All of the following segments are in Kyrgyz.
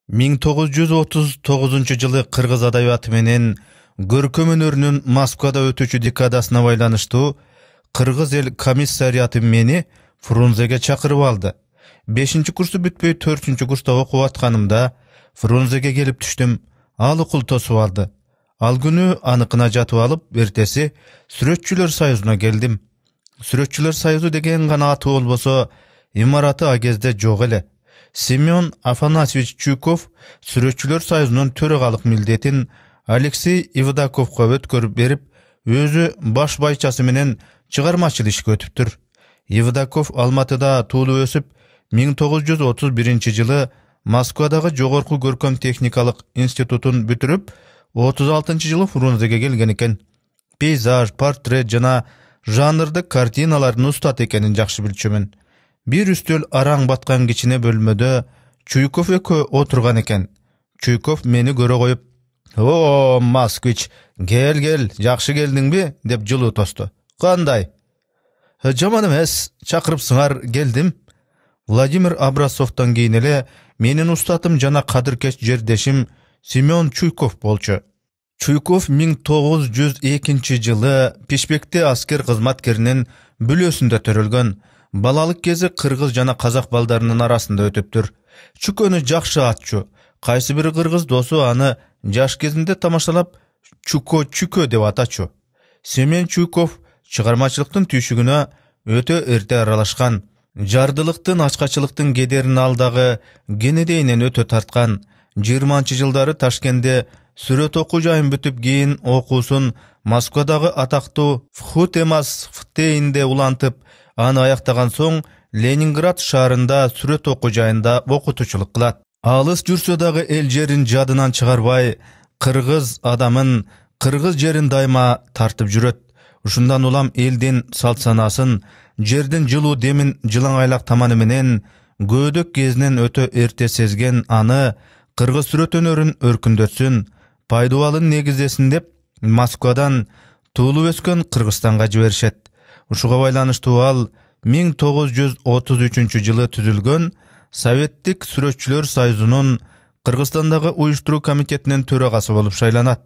1939 Кыргыз адабияты менен көркөм өнөрүнүн Москвада өтүүчү декадасына байланыштуу Кыргыз эл комиссариаты мени Фрунзеге чакырып алды. 5-курсу бүтпөй 4-курста окуп атканымда Фрунзеге келип түштүм. Ал окул тосуп алды. Ал күнү аныкына жатып алып, эртеси Сүрөтчүлөр союзуна келдим. Сүрөтчүлөр союзу деген гана аты болбосо, имараты а кезде жок эле. Семен Афанасьевич Чуйков Сүрөтчүлөр союзунун төрагалык милдетин Алексей Ивдаковго өткөрүп берип, өзү баш байчасы менен чыгармачыл ишке өтүптүр. Ивдаков Алматыда туулуп өсүп, 1931 жылы Москвадагы жогорку көркөм техникалык институтун бүтүрүп, 36 жылы Фрунзеге келген экен. Пейзаж, портрет жана жанрдык картиналардын устат экенин жакшы билчүмүн. Бир үстөл араң баткан кичине бөлмөдө Чуйков экөө отурган экен. Чуйков мени көрө коюп: "О, Москвич, кел, жакшы келдиңби?" деп жылуу тосту. "Кандай?" "Жаман эмес, чакырыпсыңар, келдим." Владимир Образцовдон кийин эле менин устатым жана кадыркеч жердешим Семен Чуйков болчу. Чуйков 1902 жылы Пишпекте аскер кызматкеринин бүлөсүндө төрөлгөн. Балалык кези кыргыз жана казак балдарынын арасында өтүптүр. Чүкөнү жакшы атчу. Кайсы бир кыргыз досу аны жаш кезинде тамашалап Чүкө деп атачу. Семен Чуйков чыгармачылыктын түйшүгүнө өтө эрте аралашкан. Жардылыктын, ачкачылыктын кедерин алдагы кенедейинен өтө тарткан. 20-жылдары Ташкентте сүрөт окуу жайын бүтүп, кийин окуусун Москвадагы атактуу Фхутемас Фтейнде улантып, аны аяктаган соң Ленинград шаарында сүрөт окуу жайында окутуучулук кылат. Алыс жүрсө дагы эл жерин жадынан чыгарбай, кыргыз адамын, кыргыз жерин дайыма тартып жүрөт. Ушундан улам элдин салт санасын, жердин жылуу демин жылаңайлак таманы менен көөдөк кезинен өтө эрте сезген аны кыргыз сүрөт өнөрүн өркүндөтсүн, пайдубалын негиздесин деп Москвадан туулуп өскөн Кыргызстанга жиберишет. Ушуга байланыштуу ал 1933 жылы түзүлгөн Советтик сүрөтчүлөр союзунун Кыргызстандагы уюштуруу комитетинин төрагасы болуп шайланат.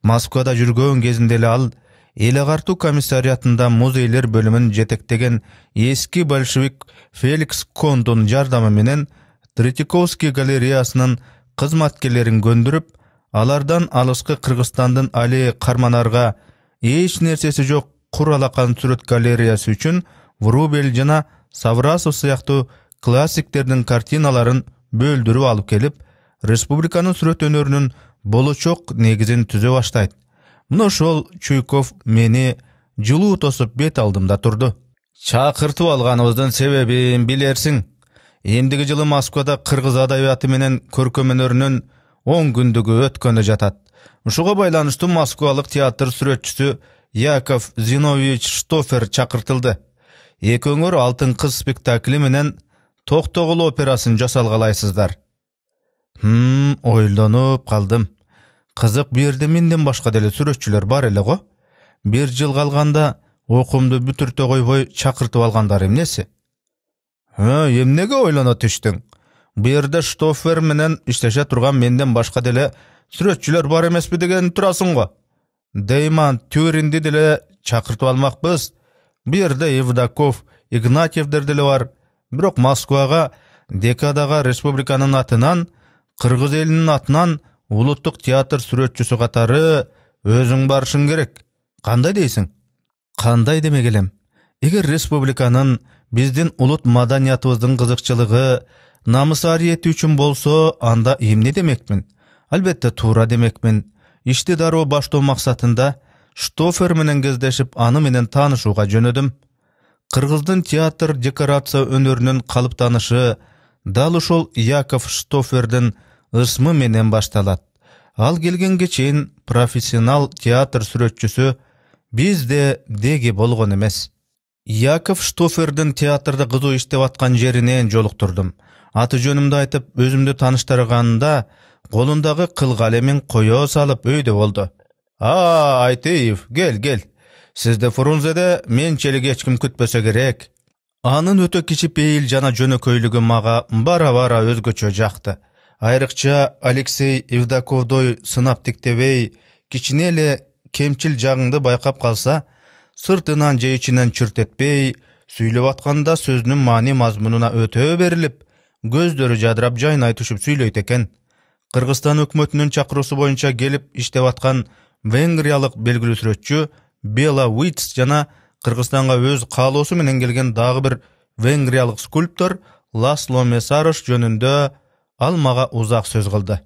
Москвада жүргөн кезинде эле ал эл агартуу комиссариятында музейлер бөлүмүн жетектеген эски большевик Феликс Кондун жардамы менен Третьяковский галереясынын кызматкерлерин көндүрүп, алардан алыскы Кыргызстандын Али Карманарга эч нерсеси жок кур алакан сүрөт галереясы үчүн Врубель жана Саврасов сыяктуу классиктердин картиналарын бөлдүрүп алып келип, республиканын сүрөт өнөрүнүн болочок негизин түзө баштайт. Мына ошол Чуйков мени жылуу тосуп бет алдымда турду. "Чакыртып алганыбыздын себебин билерсиң. Эмдиги жылы Москвада кыргыз адабияты менен көркөм өнөрүнүн 10 күндүгү өткөнү жатат. Ушуга байланыштуу москвалык театр сүрөтчүсү Яков Зиновьевич Штофер чакыртылды. Экөөңөр Алтын кыз спектакли менен Токтогул операсын жасалгалайсыздар." Ойлонуп калдым. Кызык, бу жерде менден башка деле сүрөтчүлөр бар эле го. Бир жыл калганда окуумду бүтүртө койбой чакыртып алгандар эмнеси? Эмнеге ойлоно түштүң? Бу жерде Штофер менен иштеше турган менден башка деле сүрөтчүлөр бар эмеспи деген турасың го. Дейман Тюринди деле чакыртып алмакпыз. Бу жерде Евдаков, Игнатьевдер деле бар. Бирок Москвага, декадага республиканын атынан, кыргыз элинин атынан улуттук театр сүрөтчүсү катары өзүң барышың керек. Кандай дейсиң? Кандай демек элем? Эгер республиканын, биздин улут маданиятыбыздын кызыкчылыгы, намыс-арияти үчүн болсо, анда эмне демекмин? Албетте туура демекмин. Ишти дароо баштоо максатында Штофер менен кездешип, аны менен таанышууга жөнөдүм. Кыргыздын театр декорация өнөрүнүн калыптанышы дал ушул Яков Штофердин ысмы менен башталат. Ал келгенге чейин профессионал театр сүрөтчүсү бизде деги болгон эмес. Яков Штофердин театрда кызуу иштеп аткан жеринен жолуктурдум. Аты жөнүмдү айтып, өзүмдү тааныштырганда колундагы кыл калемин кое салып өйдө болду. Айтеев, кел. Сизде Фрунзеде менчелик эч ким күтпөсө керек. Анын өтө кичипейил жана жөнөкөйлүгү мага бара-бара өзгөчө жакты. Айрыкча Алексей Евдаковдой сынап тиктебей, кичине эле кемчил жагыңды байкап калса, сыртынан же ичинен чүртетпей, сүйлөп атканда сөзүнүн маани мазмунуна өтө берилип, көздөрү жадырап жайнай түшүп сүйлөйт экен. Кыргызстан өкмөтүнүн чакыруусу боюнча келип иштеп аткан венгриялык белгилүү сүрөтчү Бела Уитс жана Кыргызстанга өз каалоосу менен келген дагы бир венгриялык скульптор Ласло Месарош жөнүндө ал мага узак сөз кылды.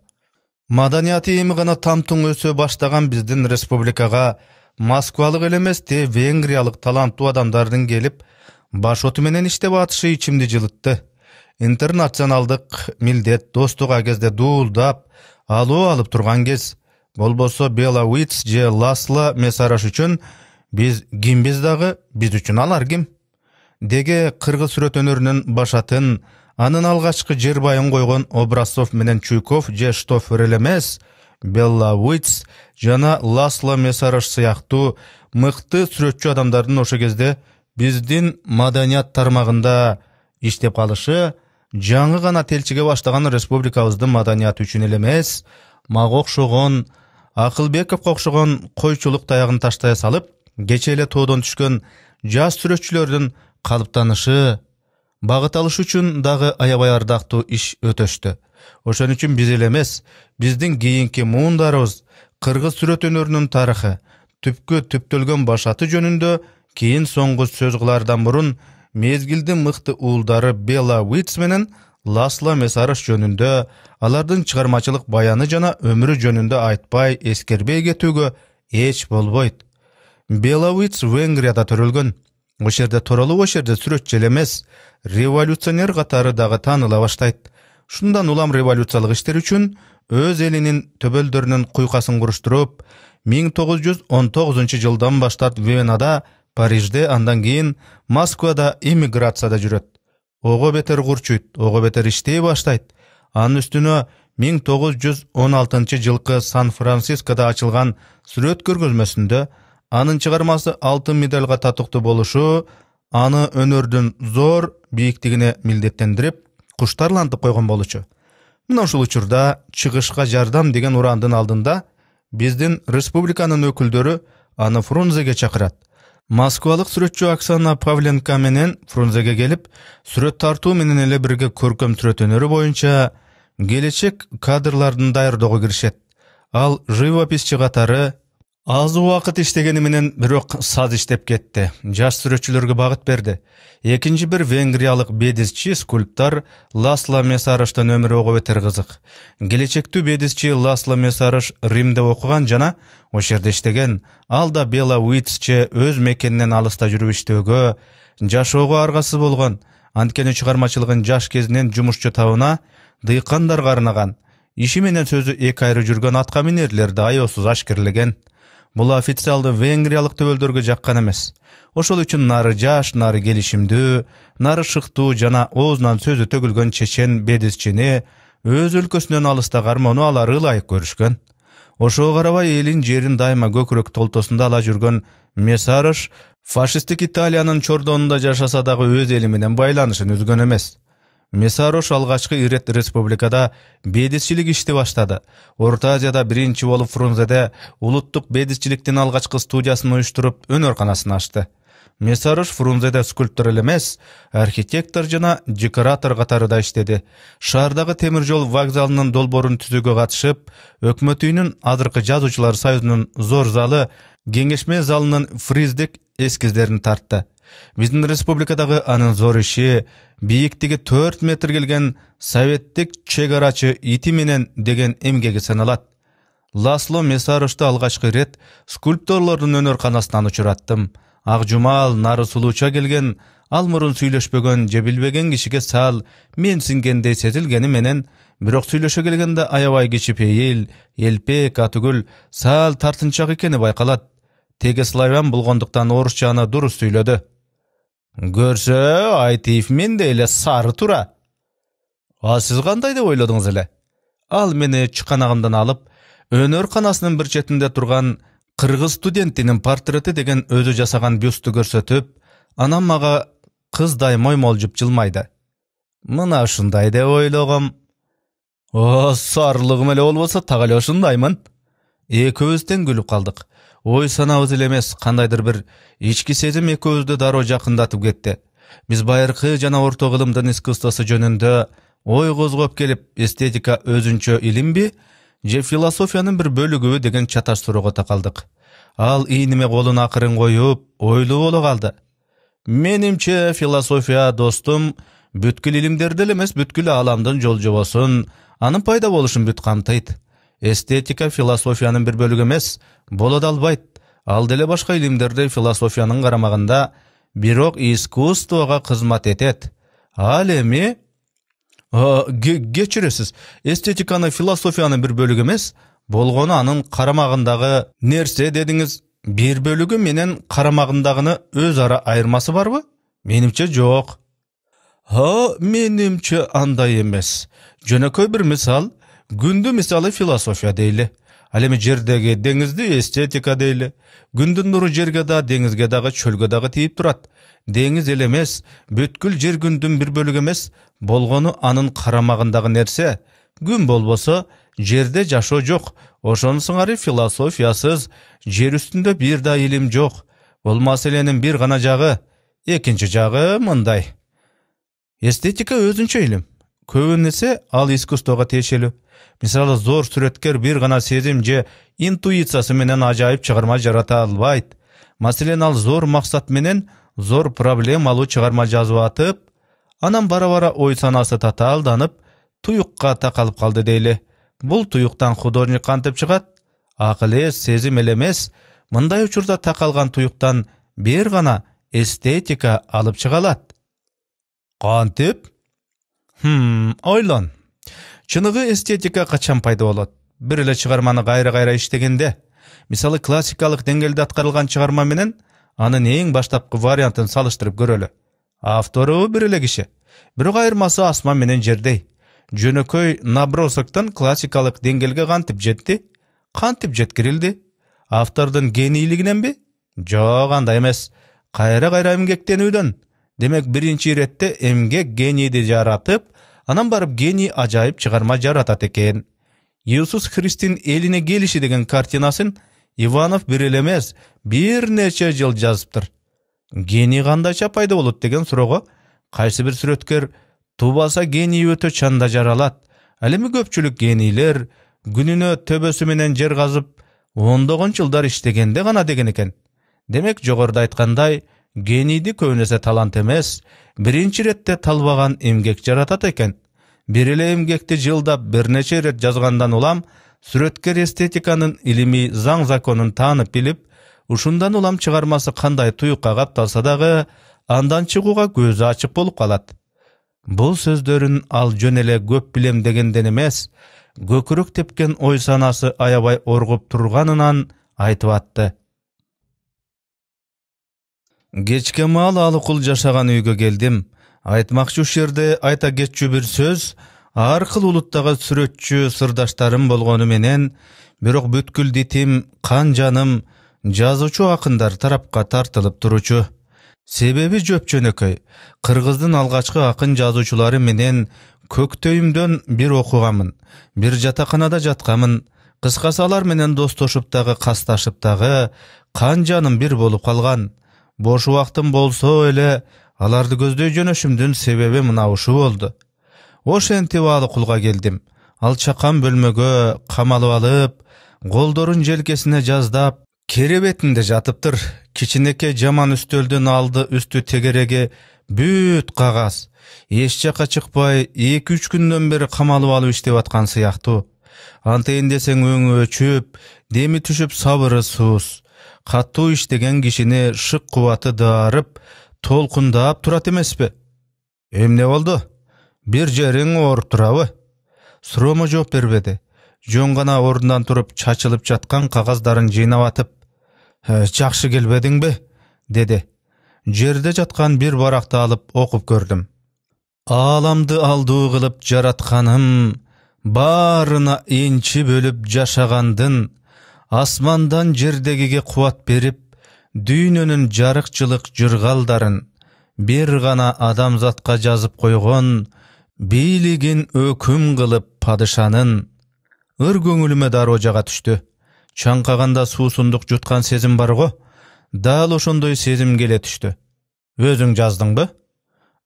Маданияты эми гана тамтың өсө баштаган биздин республикага Москвалык эле эмес, венгриялык таланттуу адамдардын келип башоту менен иштеп атышы ичимди жылытты. Интернационалдык милдет достук кезде дуулдап, алуу алып турган кез. Болбосо Бела Уитс же Ласло Месарош үчүн биз кимбиз дагы, биз үчүн алар ким? Деге кыргыз сүрөт өнөрүнүн башатын, анын алгачкы жербайын койгон Образцов менен Чуйков же Штофер эле эмес, Бела Уитс жана Ласло Месарош сыяктуу мыкты сүрөтчү адамдардын ошо кезде биздин маданият тармагында иштеп калышы жаңы гана телчиге баштаган республикабыздын маданияты үчүн эле эмес, мага окшогон, Акылбековго окшогон койчулук таягын таштай салып, кече эле тоодон түшкөн жаш сүрөтчүлөрдүн калыптанышы, багыт алышы үчүн дагы аябай ардактуу иш өтөштү. Ошон үчүн биз эле эмес, биздин кийинки муундарыбыз кыргыз сүрөт өнөрүнүн тарыхы, түпкү түптөлгөн башаты жөнүндө кийин соңку сөз кылаардан мурун мезгилдин мыкты уулдары Бела Уитс менен Ласло Месарош жөнүндө, алардын чыгармачылык баяны жана өмүрү жөнүндө айтпай, эскербей кетүүгө эч болбойт. Бела Уитс Венгрияда төрөлгөн. Ошол жерде туралып, ошол жерде сүрөтчү эле эмес, революционер катары дагы тааныла баштайт. Шундан улам революциялык иштер үчүн өз элинин төбөлдөрүнүн куйкасын куруштуруп, 1919-жылдан баштап Венада, Парижде, андан кийин Москвада эмиграцияда жүрөт. Ого бетер курчуйт, ого бетер иштей баштайт. Анын үстүнө 1916-жылкы Сан-Францискода ачылган сүрөт көргөзмөсүндө анын чыгармасы алтын медалга татыктуу болушу аны өнөрдүн зор бийиктигине милдеттендирип, куштарлантып койгон болчу. Мына ушул учурда чыгышка жардам деген урандын алдында биздин республиканын өкүлдөрү аны Фрунзеге чакырат. Москвалык сүрөтчү Оксана Павленко менен Фрунзеге келип, сүрөт тартуу менен эле бирге көркөм сүрөт өнөрү боюнча келечек кадрлардын даярдоого киришет. Ал живописчи катары аз убакыт иштегени менен бирок саз иштеп кетти. Жаш сүрөтчүлөргө багыт берди. Экинчи бир венгриялык бедисчи скульптор Ласло Месароштун өмүрү ого бетер кызык. Келечектүү бедисчи Ласло Месарош Римде окуган жана ошол жерде иштеген. Ал да Бела Уитсче өз мекенинен алыста жүрүп иштөөгө, жашоого аргасыз болгон. Анткени чыгармачылыгын жаш кезинен жумушчу табына, дыйкандарга арнаган. Иши менен сөзү эки айры жүргөн атка минерлерди аяосуз ашкерлеген. Бул официалдуу венгриялык төбөлдөргө жаккан эмес. Ошол үчүн нары жаш, нары келишимдүү, нары шыктуу жана оозунан сөзү төгүлгөн чечен бедисчини өз өлкөсүнөн алыстагы армону алары ылайык көрүшкөн. Ошого карабай элин жерин дайыма көкүрөк толтосунда ала жүргөн Месарош фашисттик Италиянын чордонунда жашаса дагы өз эли менен байланышын үзгөн эмес. Месарош алгачкы ирет республикада бедисчилик ишти баштады. Орто Азияда биринчи болуп Фрунзеде улуттук бедисчиликтин алгачкы студиясын уюштуруп, өнөрканасын ачты. Месарош Фрунзеде скульптор эле эмес, архитектор жана декоратор катары да иштеди. Шаардагы темир жол вокзалынын долбоорун түзүүгө катышып, өкмөт үйүнүн азыркы жазуучулар союзунун зор залы, кеңешме залынын фриздик эскиздерин тартты. Биздин республикадагы анын зор иши бийиктиги 4 метр келген советтик чегарачы ити менен деген эмгеги саналат. Ласло Месарошту алгачкы ирет скульпторлордун өнөрканасынан учураттым. Ак жумал, нары сулууча келген, ал мурун сүйлөшпөгөн же билбеген кишиге сал менсингендей сезилгени менен, бирок сүйлөшө келгенде аябай кичипейил, элпек, атүгүл, сал тартынчак экени байкалат. Теге славян болгондуктан орусча аны дурус сүйлөдү. Көрсө, айтыйв менде эле сары тура. А сиз кандай деп ойлодуңуз эле? Ал мени чыканагымдан алып, өнөрканасынын бир четинде турган кыргыз студентинин портрети деген өзү жасаган бюсту көрсөтүп, анан мага кыздай моймолжуп жылмайды. Мына ушундай деп ойлогом. О, сарылыгым эле болбосо так эле ушундаймын. Экөөбүз тең күлүп калдык. Ой санабыз эле эмес, кандайдыр бир ички сезим экөөбүздү дароо жакындатып кетти. Биз байыркы жана орто кылымдын искусствосу жөнүндө ой козгоп келип, эстетика өзүнчө илимби же философиянын бир бөлүгүбү деген чаташ суроого такалдык. Ал ийниме колун акырын коюп, ойлуу боло калды. Менимче философия, достум, бүткүл илимдерди эле эмес, бүткүл ааламдын жол жобосун, анын пайда болушун бүт камтыйт. Эстетика философиянын бир бөлүгү эмес, боло да албайт. Ал деле башка илимдерде философиянын карамагында, бирок искусствого кызмат этет. Ал эми кечиресиз, эстетиканы философиянын бир бөлүгү эмес, болгону анын карамагындагы нерсе дедиңиз. Бир бөлүгү менен карамагындагыны өз ара айырмасы барбы? Менимче жок. Менимче андай эмес. Жөнөкөй бир мисал, күндү мисалы философия дейли. Ал эми жердеги деңизди эстетика дейли. Күндүн нуру жерге да, деңизге дагы, чөлгө дагы тийип турат. Деңиз эле эмес, бүткүл жер күндүн бир бөлүгү эмес, болгону анын карамагындагы нерсе. Күн болбосо жерде жашоо жок. Ошонун сыңары философиясыз жер үстүндө бир да илим жок. Бул маселенин бир гана жагы. Экинчи жагы мындай. Эстетика өзүнчө илим. Көбүнесе ал искусствого тиешелүү. Мисалы, зор сүрөткер бир гана сезим же интуициясы менен ажайып чыгарма жарата албайт. Маселен, ал зор максат менен зор проблемалуу чыгарма жазып атып, анан бара-бара ой санасы татаалданып, туюкка такалып калды дейли. Бул туюктан художник кантип чыгат? Акыл эс, сезим эле эмес, мындай учурда такалган туюктан бир гана эстетика алып чыга алат. Кантип? Ойлон. Чыныгы эстетика качан пайда болот? Бир эле чыгарманы кайра-кайра иштегенде. Мисалы, классикалык деңгээлде аткарылган чыгарма менен анын эң баштапкы вариантын салыштырып көрөлү. Автору бир эле киши, бирок айырмасы асман менен жердей. Жөнөкөй набросоктон классикалык деңгээлге кантип жетти? Кантип жеткирилди? Автордун генийлигиненби? Жок, андай эмес. Кайра-кайра эмгектенүүдөн. Демек, биринчи иретте эмгек генийди жаратып, анан барып гений ажайып чыгарма жаратат экен. Иисус Христин элине келиши деген картинасын Иванов бир эле эмес, бир нече жыл жазыптыр. Гений кандайча пайда болот деген суроого кайсы бир сүрөткөр тубаса гений өтө чанда жаралат. Ал эми көпчүлүк генийлер күнүнө төбөсү менен жер казып, ондогон жылдар иштегенде гана деген экен. Демек, жогоруда айткандай, генийди көбүнесе талант эмес, биринчи иретте талбаган эмгек жаратат экен. Бир эле эмгекти жылдап бир нече ирет жазгандан улам, сүрөткер эстетиканын илимий заң законун таанып билип, ушундан улам чыгармасы кандай туюкка капталса дагы, андан чыгууга көзү ачык болуп калат. Бул сөздөрүн ал жөн эле көп билем дегенден эмес, көкүрөк тепкен ой санасы аябай оргуп турганынан айтып атты. Кечке маал алыкул жашаган үйгө келдим. Айтмакчы уш жерде айта кетчү бир сөз, ар кыл улуттагы сүрөтчү сырдаштарым болгону менен, бирок бүткүл дитим, кан жаным, жазуучу акындар тарапка тартылып туручу. Себеби жөпчөнөкөй, кыргыздын алгачкы акын жазуучулары менен көктөйүмдөн бир окуганмын, бир жатаканада жатканмын. Кыскасы, алар менен достошуп дагы, касташып дагы, кан жаным бир болуп калган. Бош убактым болсо эле, аларды көздөй жөнөшүмдүн себеби мына ушу болду. Ошентип Алыкулга келдим. Ал чакан бөлмөгө камалып алып, колдорун желкесине жаздап, керебетинде жатыптыр. Кичинекей жаман үстөлдүн алды үстү тегереги бүт кагаз. Эч жака чыкпай, 2-3 күндөн бери камалып алып иштеп аткан сыяктуу. Антейин десең өңү өчүп, деми түшүп сабыры суус. Каттуу иштеген кишини шык кубаты дарып, толкундап турат эмеспи? Эмне болду? Бир жериң ооруп турабы? Суроомо жооп бербеди. Жөн гана ордундан туруп, чачылып жаткан кагаздарын жыйнап атып, «Жакшы келбедиңби?» деди. Жерде жаткан бир баракты алып окуп көрдүм. Ааламды алдуу кылып жаратканым, баарына энчи бөлүп жашагандын, асмандан жердегиге кубат берип, дүйнөнүн жарыкчылык жыргалдарын бир гана адамзатка жазып койгон, Бийлигин өкүм кылып падышанын. Ыр көңүлүмө дарожага түштү. Чаңкаганда суусундук жуткан сезим бар го. Дал ошондой сезим келе түштү. Өзүң жаздыңбы?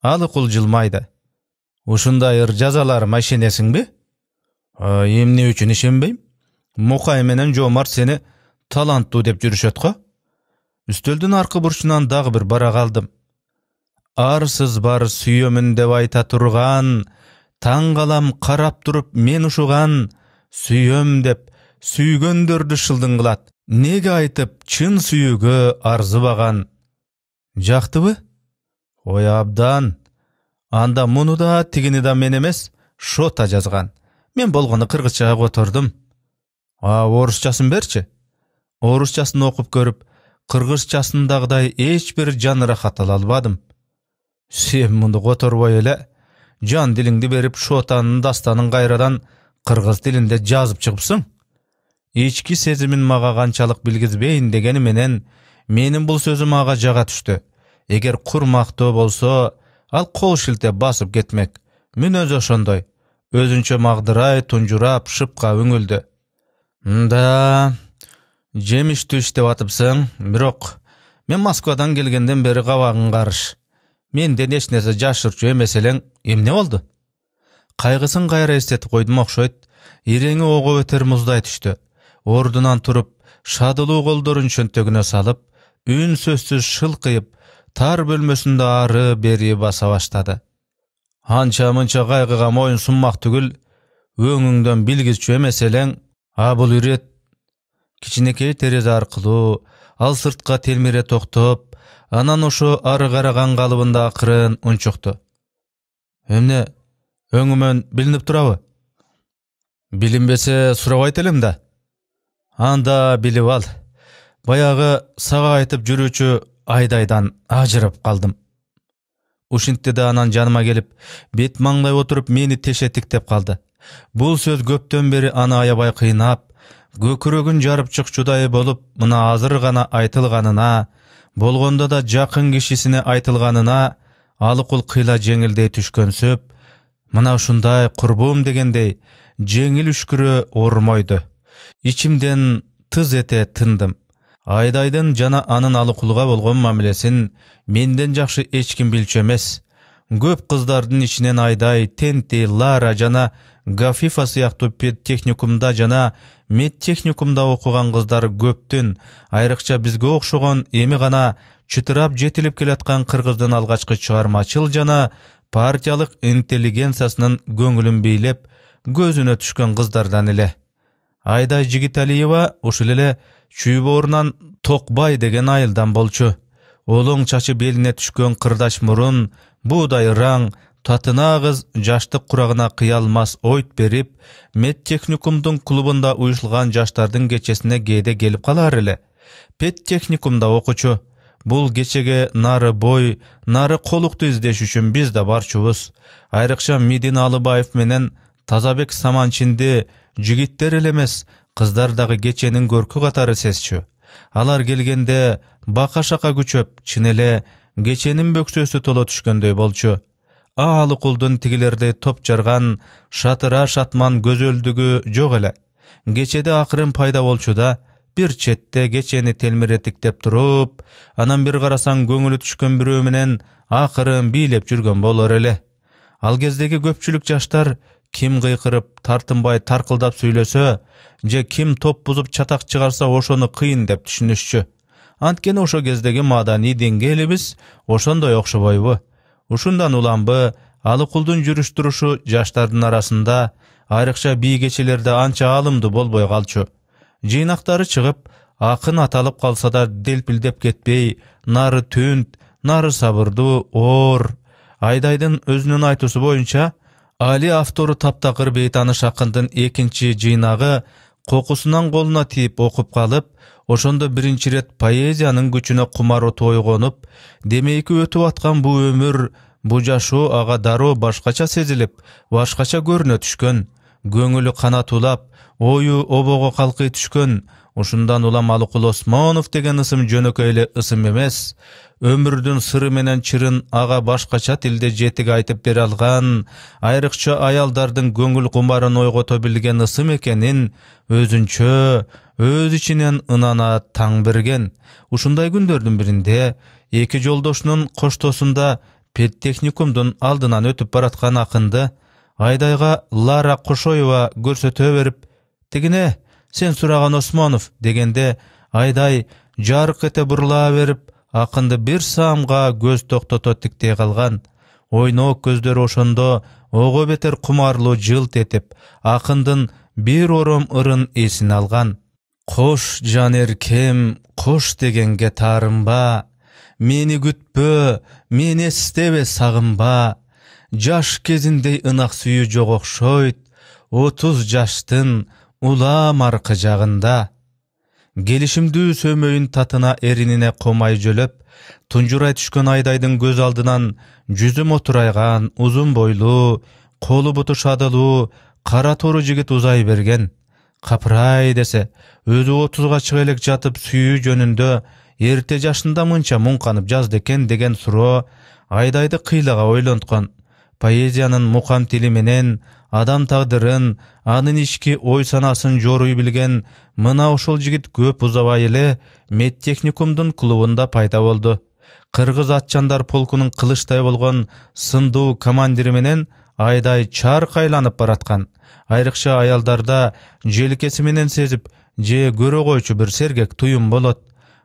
Алыкул жылмайды. Ушундай ыр жазаларыма ишенесиңби? Эмне үчүн ишенбейм? Мукай менен Жомарт сени таланттуу деп жүрүшөт го. Үстөлдүн аркы бурчунан дагы бир бара калдым. Арсыз бар сүйөмүн деп айта турган, таң калам карап туруп мен ушуган, сүйөм деп сүйгөндөрдү шылдың кылат. Неге айтып чын сүйүүгө арзыбаган? Жактыбы? Ой абдан. Анда муну да тигини да мен эмес, Шота жазган. Мен болгону кыргызчага котордум. Орусчасын берчи. Орусчасын окуп көрүп, кыргызчасындагыдай эч бир жан рахат ала албадым. Сен муну которбой эле жан дилиңди берип Шотанын дастанын кайрадан кыргыз тилинде жазып чыгыпсың. Ички сезимин мага канчалык билгизбейин дегени менен менин бул сөзүм ага жага түштү. Эгер курмактуу болсо, ал кол шилтеп басып кетмек. Мен өзү ошондой. Өзүнчө магдырай, тунжурап, шыпка өңүлдү. Да, жемиштүү иштеп атыпсың, бирок мен Москвадан келгенден бери кабагың карыш. Менден эч нерсе жашырчу эмес элең, эмне болду? Кайгысын кайра эстетип койдум окшойт. Иреңи ого өтөр муздай түштү. Ордунан туруп, шадылуу колдорун чөнтөгүнө салып, үн сөзсүз шылкыйып, тар бөлмөсүндө ары бери баса баштады. Анча-мынча кайгыга моюн сунмак түгүл, өңүңдөн билгизчү эмес элең, бул ирет. Кичинекей терезе аркылуу ал сыртка телмире токтоп, анан ошо ары караган калыбында акырын унчукту. Эмне, өңүмөн билинип турабы? Билинбесе сурабайт элем да. Анда билип ал. Баягы сага айтып жүрүүчү Айдайдан ажырап калдым. Ушинтти да анан жаныма келип, бет маңдай отуруп мени тешетиктеп калды. Бул сөз көптөн бери аны аябай кыйнап, көкүрөгүн жарып чыкчудай болуп, мына азыр гана айтылганына, болгондо да жакын кишисине айтылганына алыкул кыйла жеңилдей түшкөнсөп, мына ушундай курбум дегендей жеңил үшкүрө ормойду. Ичимден тыз эте тындым. Айдайдын жана анын алыкулга болгон мамилесин менден жакшы эч ким билчү эмес. Көп кыздардын ичинен Айдай, Тенти, Лара жана Гафифа сыяктуу педтехникумда жана медтехникумда окуган кыздар көптүн, айрыкча бизге окшогон эми гана чытырап жетилип келаткан кыргыздын алгачкы чыгармачыл жана партиялык интеллигенциясынын көңүлүн бийлеп, көзүнө түшкөн кыздардан эле. Айдай Жигиталиева ушул эле Чүйборунан Токбай деген айылдан болчу. Олоң чачы белине түшкөн кырдач мурун, буудай раң, татына кыз жаштык курагына кыялмас ойт берип, медтехникумдун клубунда уюшулган жаштардын кечесине кээде келип калар эле. Педтехникумда окучу. Бул кечеге нары бой, нары колукту издеш үчүн биз да барчубуз. Айрыкча Мидин Алыбаев менен Тазабек Саманчинди жигиттер эле эмес, кыздар дагы кеченин көркү катары сезчү. Алар келгенде бака-шака күчөп, чын эле кеченин бөксөсү толо түшкөндөй болчу. Алыкулдун тигилердей топ жарган шатыра шатман көзөлдүгү жок эле. Кечеде акырын пайда болчу да, бир четте кечени телмиретиктеп туруп, анан бир карасаң көңүлү түшкөн бирөө менен акырын бийлеп жүргөн болор эле. Ал кездеги көпчүлүк жаштар ким кыйкырып, тартынбай таркылдап сүйлөсө, же ким топ бузуп чатак чыгарса ошону кыйын деп түшүнүшчү. Анткени ошо кездеги маданий деңгээлибиз ошондой окшобойбу. Ушундан уламбы, Алыкулдун жүрүш-турушу жаштардын арасында, айрыкча бий кечелерде анча алымдуу болбой калчу. Жыйнактары чыгып, акын аталып калса да делпилдеп кетпей, нары түнт, нары сабырдуу, оор. Айдайдын өзүнүн айтуусу боюнча, Али автору таптакыр бейтаныш акындын экинчи жыйнагы кокусунан колуна тийип окуп калып, ошондо биринчи рет поэзиянын күчүнө кумароту ойгонуп, демейки өтүп аткан бу өмүр, бу жашоо ага дароо башкача сезилип, башкача көрүнө түшкөн. көңүлү канатуулап, ою обого калкый түшкөн. Ушундан улам Алыкул Осмонов деген ысым жөнөкөй эле ысым эмес. Өмүрдүн сыры менен чырын ага башкача тилде жетик айтып бере алган, айрыкча аялдардын көңүл кумарын ойгото билген ысым экенин өзүнчө, өз ичинен ынана таң берген. Ушундай күндөрдүн биринде эки жолдошунун коштоосунда педтехникумдун алдынан өтүп бараткан акынды Айдайга Лара Кошоева көрсөтө берип, "Тигине сен сураган Осмонов" дегенде, Айдай жарык эте бурла берип, акынды бир саамга көз токтото тиктей калган. Ойнок көздөрү ошондо ого бетер кумарлуу жылт этип, акындын бир ором ырын эсине алган. "Кош жан эркем, кош дегенге таарынба, мени күтпө, мени эстебе сагынба. Жаш кезиндей ынак сүйүү жок окшойт, 30 жаштын улам аркы жагында." Келишимдүү сөмөйүн татына эринине комай жөлөп, тунжурай түшкөн Айдайдын көз алдынан жүзү мотурайган, узун бойлуу, колу буту шадылуу, кара тору жигит узай берген. Капырай десе, өзү 30га чыга элек жатып сүйүү жөнүндө эрте жашында мынча муңканып жазды экен деген суроо Айдайды кыйлага ойлонткон. Поэзиянын мукам тили менен адам тагдырын, анын ички ой санасын жоруй билген мына ошол жигит көп узабай эле медтехникумдун клубунда пайда болду. Кыргыз атчандар полкунун кылычтай болгон сындуу командири менен Айдай чарк айланып бараткан. Айрыкча аялдарда желкеси менен сезип, же көрө койчу бир сергек туюм болот.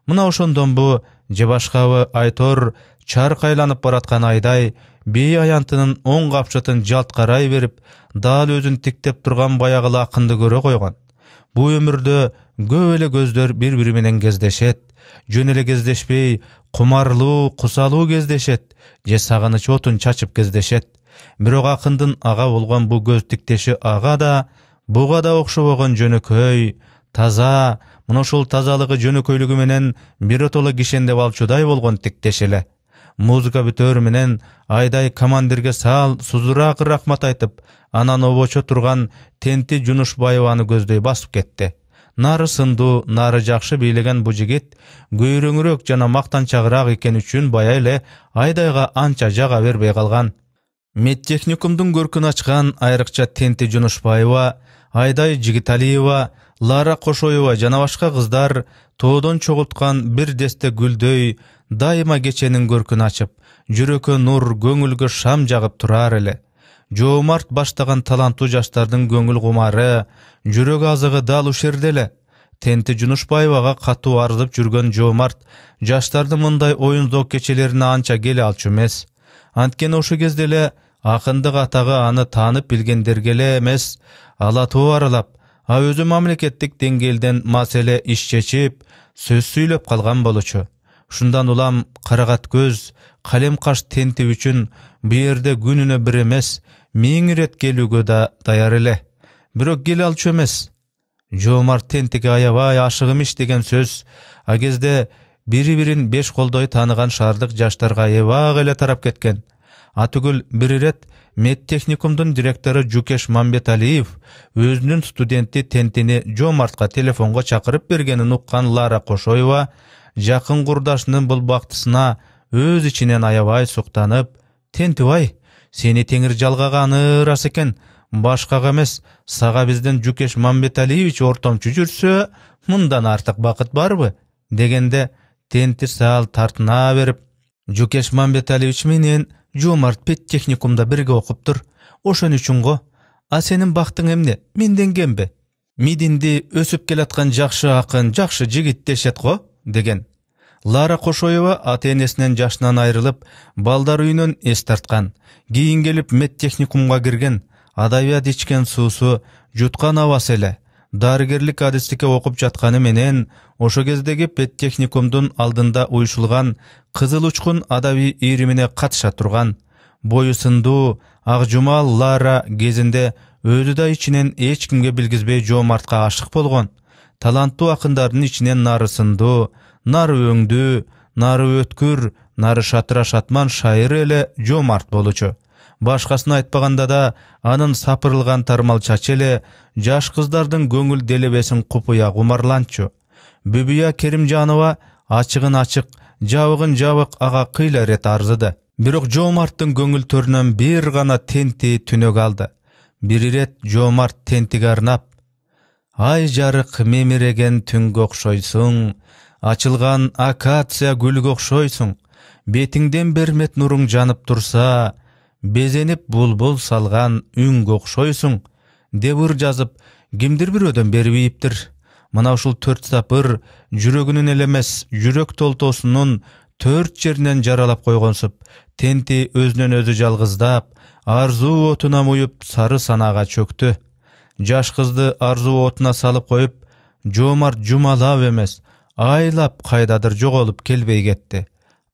Мына ошондон бу же башкабы айтор чарк айланып бараткан Айдай бей аянтынын оң капчытын жалт карай берип, дал өзүн тиктеп турган баягы акынды көрө койгон. Бу өмүрдө көп эле көздөр бири-бири менен кездешет. Жөн эле кездешпей, кумарлуу, кусалуу кездешет, же сагыныч отун чачып кездешет. Бирок акындын ага болгон бу көз тиктеши ага да, буга да окшобогон жөнөкөй, таза, мына ушул тазалыгы жөнөкөйлүгү менен биротоло кишендеп алчудай болгон тиктеш эле. Музыка бүтөр менен Айдай командирге сал сузураак рахмат айтып, анан обочо турган Тенти Жунушбаеваны көздөй басып кетти. Нары сындуу, нары жакшы бийлеген бу жигит көйрөңүрөөк жана мактанчагыраак экени үчүн бая эле Айдайга анча жага бербей калган. Медтехникумдун көркүн ачкан айрыкча Тенти Жунушбаева, Айдай Жигиталиева, Лара Кошоева жана башка кыздар тоодон чогулткан бир десте гүлдөй дайыма кеченин көркүн ачып, жүрөккө нур, көңүлгө шам жагып турар эле. Жоомарт баштаган таланттуу жаштардын көңүл кумары, жүрөк азыгы дал ушерде эле. Тенти Жунушбаевага катуу арзып жүргөн Жоомарт жаштардын мындай оюн-зоок кечелерине анча келе алчу эмес. Анткени ошол кезде эле акындык атагы аны таанып билгендерге эле эмес, ала тоо аралап, өзү мамлекеттик деңгээлден маселе иш чечип, сөз сүйлөп калган болчу. Ушундан улам карагат көз, калем каш Тенти үчүн бу жерде күнүнө бир эмес, 1000 ирет келүүгө да даяр эле. Бирок келе алчу эмес. Жоомарт Тентиге аябай ашык имиш деген сөз а кезде бири-бирин беш колдой тааныган шаардык жаштарга эбак эле тарап кеткен. Атүгүл бир ирет медтехникумдун директору Жукеш Мамбеталиев өзүнүн студенти Тентини Жоомартка телефонго чакырып бергенин уккан Лара Кошоева жакын курдашынын бул бактысына өз ичинен аябай суктанып, "Тентибай, сени теңир жалгаганы ырас экен, башкага эмес, сага бизден Жукеш Мамбеталиевич ортомчу жүрсө, мындан артык бакыт барбы?" дегенде Тенти сал тартына берип, "Жукеш Мамбеталиевич менен Жоомарт педтехникумда бирге окуптур. Ошон үчүн го. А сенин бактың эмне? Менден кемби? Мидинди өсүп келаткан жакшы акын, жакшы жигит дешет го" деген. Лара Кошоева ата-энесинен жашынан айрылып, балдар үйүнөн эс тарткан. Кийин келип медтехникумга кирген, адабият ичкен суусу, жуткан абасы эле. Дарыгерлик адистикке окуп жатканы менен, ошо кездеги педтехникумдун алдында уюшулган Кызыл Учкун адабий ийримине катыша турган. Бою сындуу, ак жумал Лара кезинде өзү да ичинен эч кимге билгизбей Жоомартка ашык болгон. Таланттуу акындардын ичинен нары сындуу, нары өңдүү, нары өткүр, нары шатыра шатман шайыр эле Жоомарт болчу. Башкасын айтпаганда да анын сапырылган тармал чачы эле жаш кыздардын көңүл делебесин купуя кумарланчу. Бүбүя Керимжанова ачыгын ачык, жабыгын жабык ага кыйла рет арзыды. Бирок Жоомарттын көңүл төрүнөн бир гана Тенти түнөк алды. Бир ирет Жоомарт Тентиге арнап: «Ай жарык мемиреген түнгө окшойсуң, ачылган акация гүлгө окшойсуң, бетиңден бермет нуруң жанып турса, безенип булбул салган үңгө окшойсуң» деп ыр жазып, кимдир бирөөдөн берип ийиптир. Мына ушул 4 сапыр жүрөгүнүн эле эмес, жүрөк толтоосунун 4 жеринен жаралап койгонсуп, Тенти өзүнөн өзү жалгыздап, арзуу отуна муюп сары санаага чөктү. Жаш кызды арзуу отуна салып коюп, Жоомарт жумалап эмес, айлап кайдадыр жоголуп келбей кетти.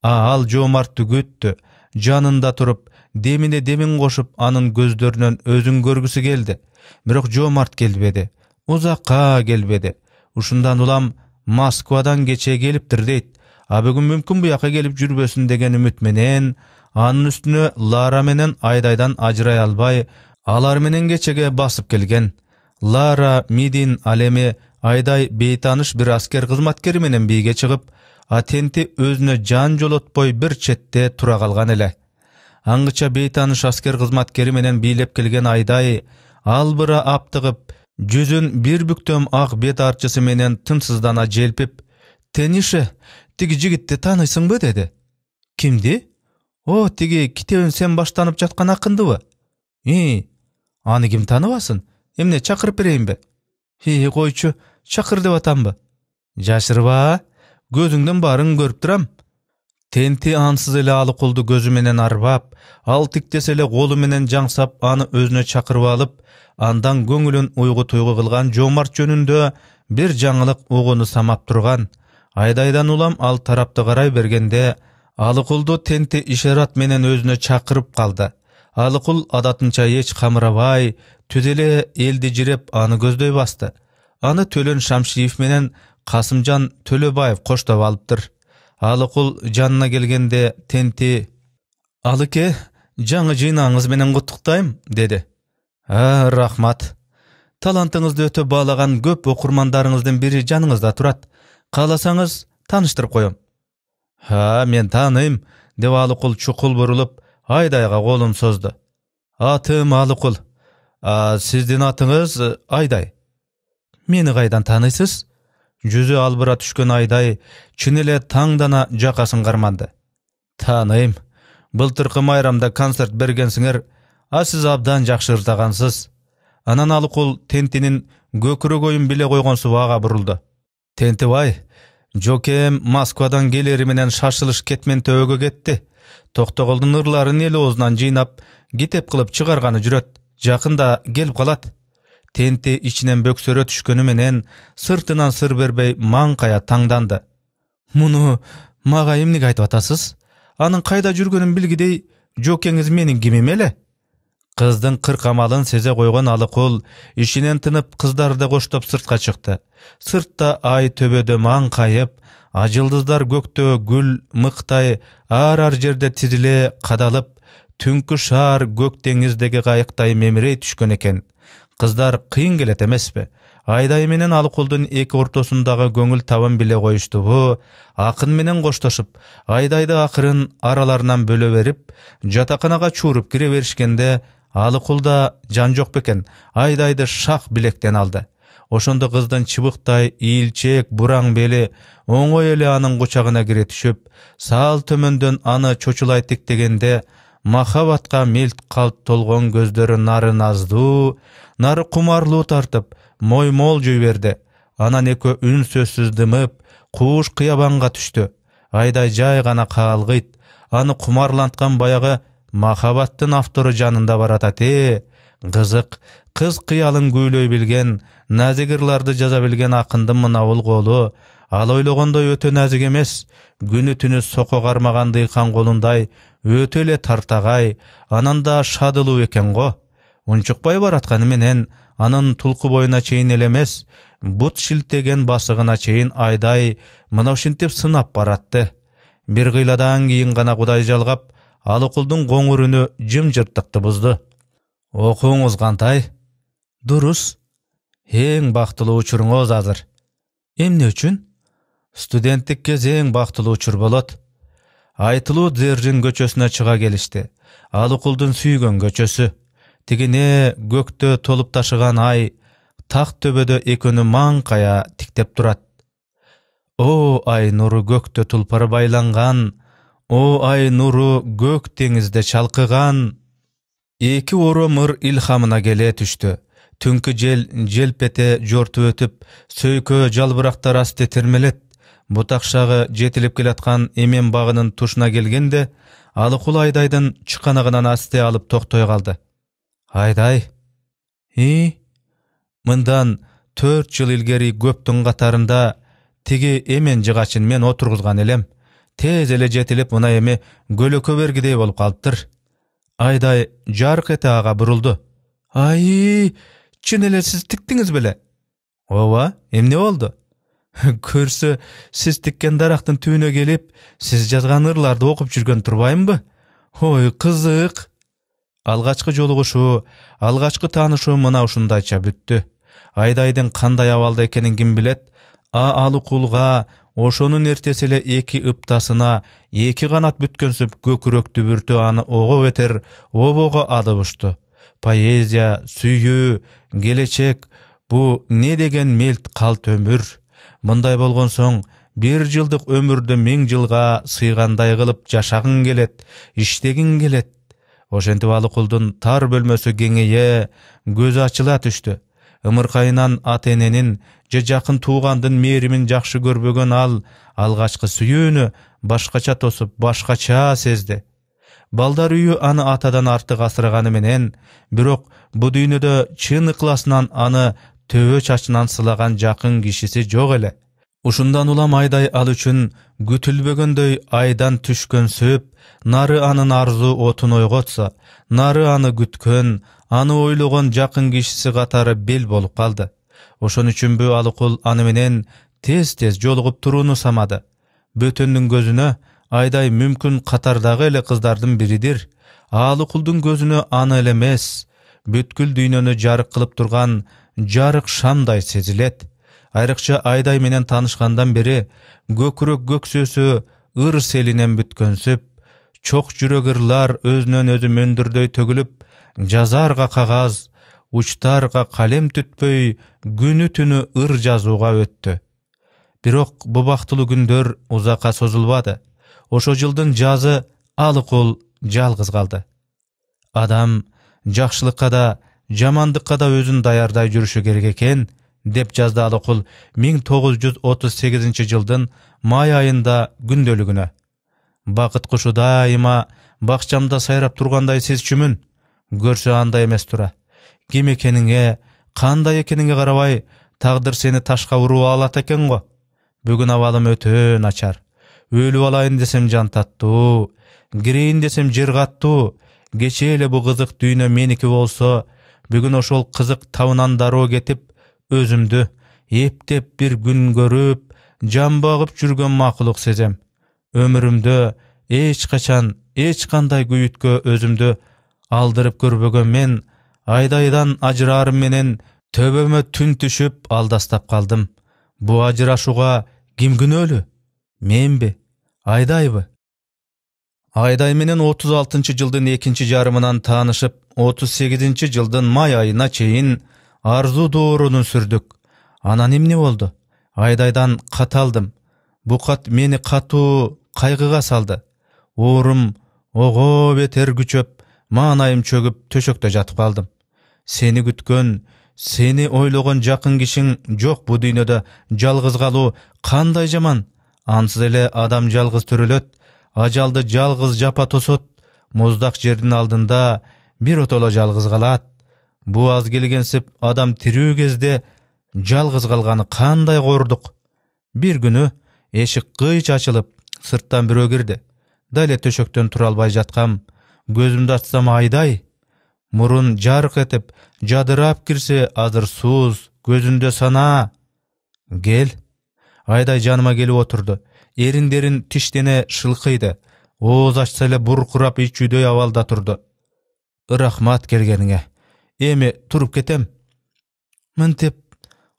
Ал Жоомартты күттү, жанында туруп, демине демин кошуп, анын көздөрүнөн өзүн көргүсү келди. Бирок Жоомарт келбеди, узакка келбеди. Ушундан улам Москвадан кече келиптир дейт. А бүгүн мүмкүн буяка келип жүрбөсүн деген үмүт менен, анын үстүнө Лара менен Айдайдан ажырай албай, алар менен кечеге басып келген. Лара Мидин, ал эми Айдай бейтаныш бир аскер кызматкери менен бийге чыгып, а Тенти өзүнө жан жолотпой бир четте тура калган эле. Аңгыча бейтаныш аскер кызматкери менен бийлеп келген Айдай албыра аптыгып, жүзүн бир бүктөм ак бет арчысы менен тынсыздана желпип: «Тенише, тиги жигитти тааныйсыңбы?» деди. «Кимди?» «О, тиги китебин сен баштанып жаткан акындыбы?» Аны ким тааныбасын? Эмне чакырып берейинби?» Койчу, чакыр деп атамбы?» «Жашырба, көзүңдөн баарын көрүп турам». Тенти ансыз эле Алыкулду көзү менен арбап, ал тиктесе эле колу менен жаңсап, аны өзүнө чакырып алып, андан көңүлүн уйгу туйгу кылган Жоомарт жөнүндө бир жаңылык угууну самап турган. Айдайдан улам ал тарапты карай бергенде, Алыкулду Тенти ишарат менен өзүнө чакырып калды. Алыкул адатынча эч камырабай, түз эле элди жиреп аны көздөй басты. Аны Төлөн Шамшиев менен Касымжан Төлөбаев коштоп алыптыр. Алыкул жанына келгенде Тенти: «Алыке, жаңы жыйнаңыз менен куттуктайм» деди. Рахмат. Талантыңызды өтө баалаган көп окурмандарыңыздын бири жаныңызда турат. Кааласаңыз тааныштырып коем. Мен тааныйм, деп Алыкул чукул бурулуп, Айдайга колун созду. Атым Алыкул. Сиздин атыңыз Айдай. Мени кайдан тааныйсыз? Жүзү албыра түшкөн Айдай чын эле таңдана жакасын карманды. Тааныйм. Былтыркы майрамда концерт бергенсиңер, сиз абдан жакшы ырдагансыз. Анан Алыкул Тентинин көкүрөгөйүн биле койгонсуп ага бурулду. Тентибай, жокем Москвадан келери менен шашылыш кетмен төбөгө кетти. Токтоголдун ырларын эл оозунан жыйнап, китеп кылып чыгарганы жүрөт. Жакында келип калат. Тенти ичинен бөксөрө түшкөнү менен сыртынан сыр бербей маңкая таңданды. Муну мага эмнеге айтып атасыз? Анын кайда жүргөнүн билгидей, жокеңиз менин кимим эле? Кыздын кыркамалын сезе койгон Алыкул ишинен тынып кыздарды коштоп сыртка чыкты. Сыртта ай төбөдө маңкайып, ажылдыздар көктө гүл мыктай ар жерде тизиле кадалып, түнкү шаар көк деңиздеги кайыктай мемирей түшкөн экен. Кыздар кыйын келет эмеспи? Айдай менен Алыкулдун эки ортосундагы көңүл табын биле коюштубу, акын менен коштошуп, Айдайды акырын араларынан бөлө берип, жатаканага чууруп кире беришкенде, Алыкулда жан жок бекен, Айдайды шак билектен алды. Ошондо кыздын чыбыктай ийилчек бураң бели оңой эле анын кучагына кире түшүп, саал төмөндөн аны чочулай тиктегенде, махабатка мелт калт толгон көздөрү нары наздуу, нары кумарлуу тартып, мой-мол жүй берди. Анан экөө үн сөзсүз дымып, кууш кыябанга түштү. Айдай жай гана каалгыйт. Аны кумарланткан баягы махабаттын автору жанында баратат. Кызык, кыз кыялын күүлөй билген, назик ырларды жаза билген акындын мына колу, ал ойлогондой өтө назик эмес, күнү түнү соко кармаган дыйкан колундай өтө эле тартагай, анан да шадылуу экен го. Унчукпай баратканы менен анын тулку боюна чейин эле эмес, бут шилтеген басыгына чейин Айдай мына ушинтип сынап баратты. Бир кыйладан кийин гана Кудай жалгап, Алыкулдун коңур үнү жымжырттыкты бузду. Окууңуз кандай? Дурус. Эң бактылуу учуруңуз азыр. Эмне үчүн? Студенттик кез эң бактылуу учур болот. Айтылуу Дзержин көчөсүнө чыга келишти. Алыкулдун сүйгөн көчөсү. Тигине көктө толуп ташыган ай так төбөдө экөнү маңкая тиктеп турат. О ай нуру көктө тулпары байланган, о ай нуру көк деңизде чалкыган. Эки оро мыр илхамына келе түштү. Түнкү жел желпете жортуп өтүп, сөйкө жалбырактар асты термелет. Бутакшагы жетилип келаткан эмен багынын тушуна келгенде, Алыкул Айдайдын чыканагынан асты алып токтой калды. Айдай. Мындан 4 жыл илгери көптүн катарында тиги эмен жыгачын мен отургузган элем. Тез эле жетилип мына эми көлөкө бергидей болуп калыптыр. Айдай жарык эте ага бурулду. Чын эле сиз тиктиңиз беле? Ооба, эмне болду? Көрсө, сиз тиккен дарактын түбүнө келип, сиз жазган ырларды окуп жүргөн турбаймынбы? Ой, кызык. Алгачкы жолугушуу, алгачкы таанышуу мына ушундайча бүттү. Айдайдын кандай абалда экенин ким билет? Алыкулга ошонун эртеси эле эки ыптасына эки канат бүткөнсүп көкүрөк дүбүртү аны ого бетер обого адып ушту. Поэзия, сүйүү, келечек — бу не деген мелт калт өмүр. Мындай болгон соң 1 жылдык өмүрдү 1000 жылга сыйгандай кылып жашагың келет, иштегиң келет. Ошентип Алыкулдун тар бөлмөсү кеңейе, көзү ачыла түштү. Ымыркайынан ата-эненин же жакын туугандын мээримин жакшы көрбөгөн ал алгачкы сүйүүнү башкача тосуп, башкача сезди. Балдар үйү аны атадан артык асыраганы менен, бирок бу дүйнөдө чын ыкласынан аны төбө чачынан сылаган жакын кишиси жок эле. Ушундан улам Айдай ал үчүн күтүлбөгөндөй айдан түшкөн сөп, нары анын арзу отун ойготсо, нары аны күткөн, аны ойлогон жакын кишиси катары бел болуп калды. Ошон үчүнбү Алыкул аны менен тез-тез жолугуп турууну самады. Бөтөндүн көзүнө Айдай мүмкүн катардагы эле кыздардын биридир. Алыкулдун көзүнө аны эле эмес, бүткүл дүйнөнү жарык кылып турган жарык шамдай сезилет. Айрыкча Айдай менен таанышкандан бери көкүрөк көксөсү ыр селинен бүткөнсүп, чок жүрөк ырлар өзүнөн өзү мөндүрдөй төгүлүп, жазарга кагаз, учтарга калем түтпөй күнү түнү ыр жазууга өттү. Бирок бу бактылуу күндөр узакка созулбады. Ошо жылдын жазы Алыкул жалгыз калды. Адам жакшылыкка да, жамандыкка да өзүн даярдай жүрүшү керек экен, деп жазды Алыкул 1938 жылдын май айында күндөлүгүнө. Бакыт кушу дайыма бакчамда сайрап тургандай сезчүмүн. Көрсө андай эмес тура. Ким экениңе, кандай экениңе карабай, тагдыр сени ташка уруу алат экен го. Бүгүн абалым өтө начар. Өлүп алайын десем жан таттуу, кирейин десем жер каттуу. Кечээ эле бу кызык дүйнө меники болсо, бүгүн ошол кызык табынан дароо кетип, өзүмдү эптеп бир күн көрүп, жан багып жүргөн макулук сезем. Өмүрүмдө эч качан, эч кандай күйүткө өзүмдү алдырып көрбөгөн мен Айдайдан ажыраарым менен төбөмө түн түшүп алдастап калдым. Бу ажырашууга ким күнөөлүү? Менби? Айдайбы? Айдай менен 36 жылдын экинчи жарымынан таанышып, 38 жылдын май айына чейин арзуу дооруну сүрдүк. Анан эмне болду? Айдайдан кат алдым. Бу кат мени катуу кайгыга салды. Оорум ого бетер күчөп, маанайым чөгүп төшөктө жатып калдым. Сени күткөн, сени ойлогон жакын кишиң жок бу дүйнөдө. Жалгыз калуу кандай жаман. Ансыз эле адам жалгыз төрөлөт, ажалды жалгыз жапа тосот, муздак жердин алдында бир отоло жалгыз калат. Бу аз келгенсип адам тирүү кезде жалгыз калганы кандай кордук. Бир күнү эшик кыйч ачылып, сырттан бирөө кирди. Дале төшөктөн тура албай жаткам. Көзүмдү ачсам Айдай. Мурун жарык этип, жадырап кирсе азыр сууз, көзүндө сана. Кел. Айдай жаныма келип отурду. Эриндерин тиштене шылкыйды. Ooz açsa эле буркурап içүүдөй абалда турdu. Рахмат келгениңе. Эми туруп кетем. Мынтип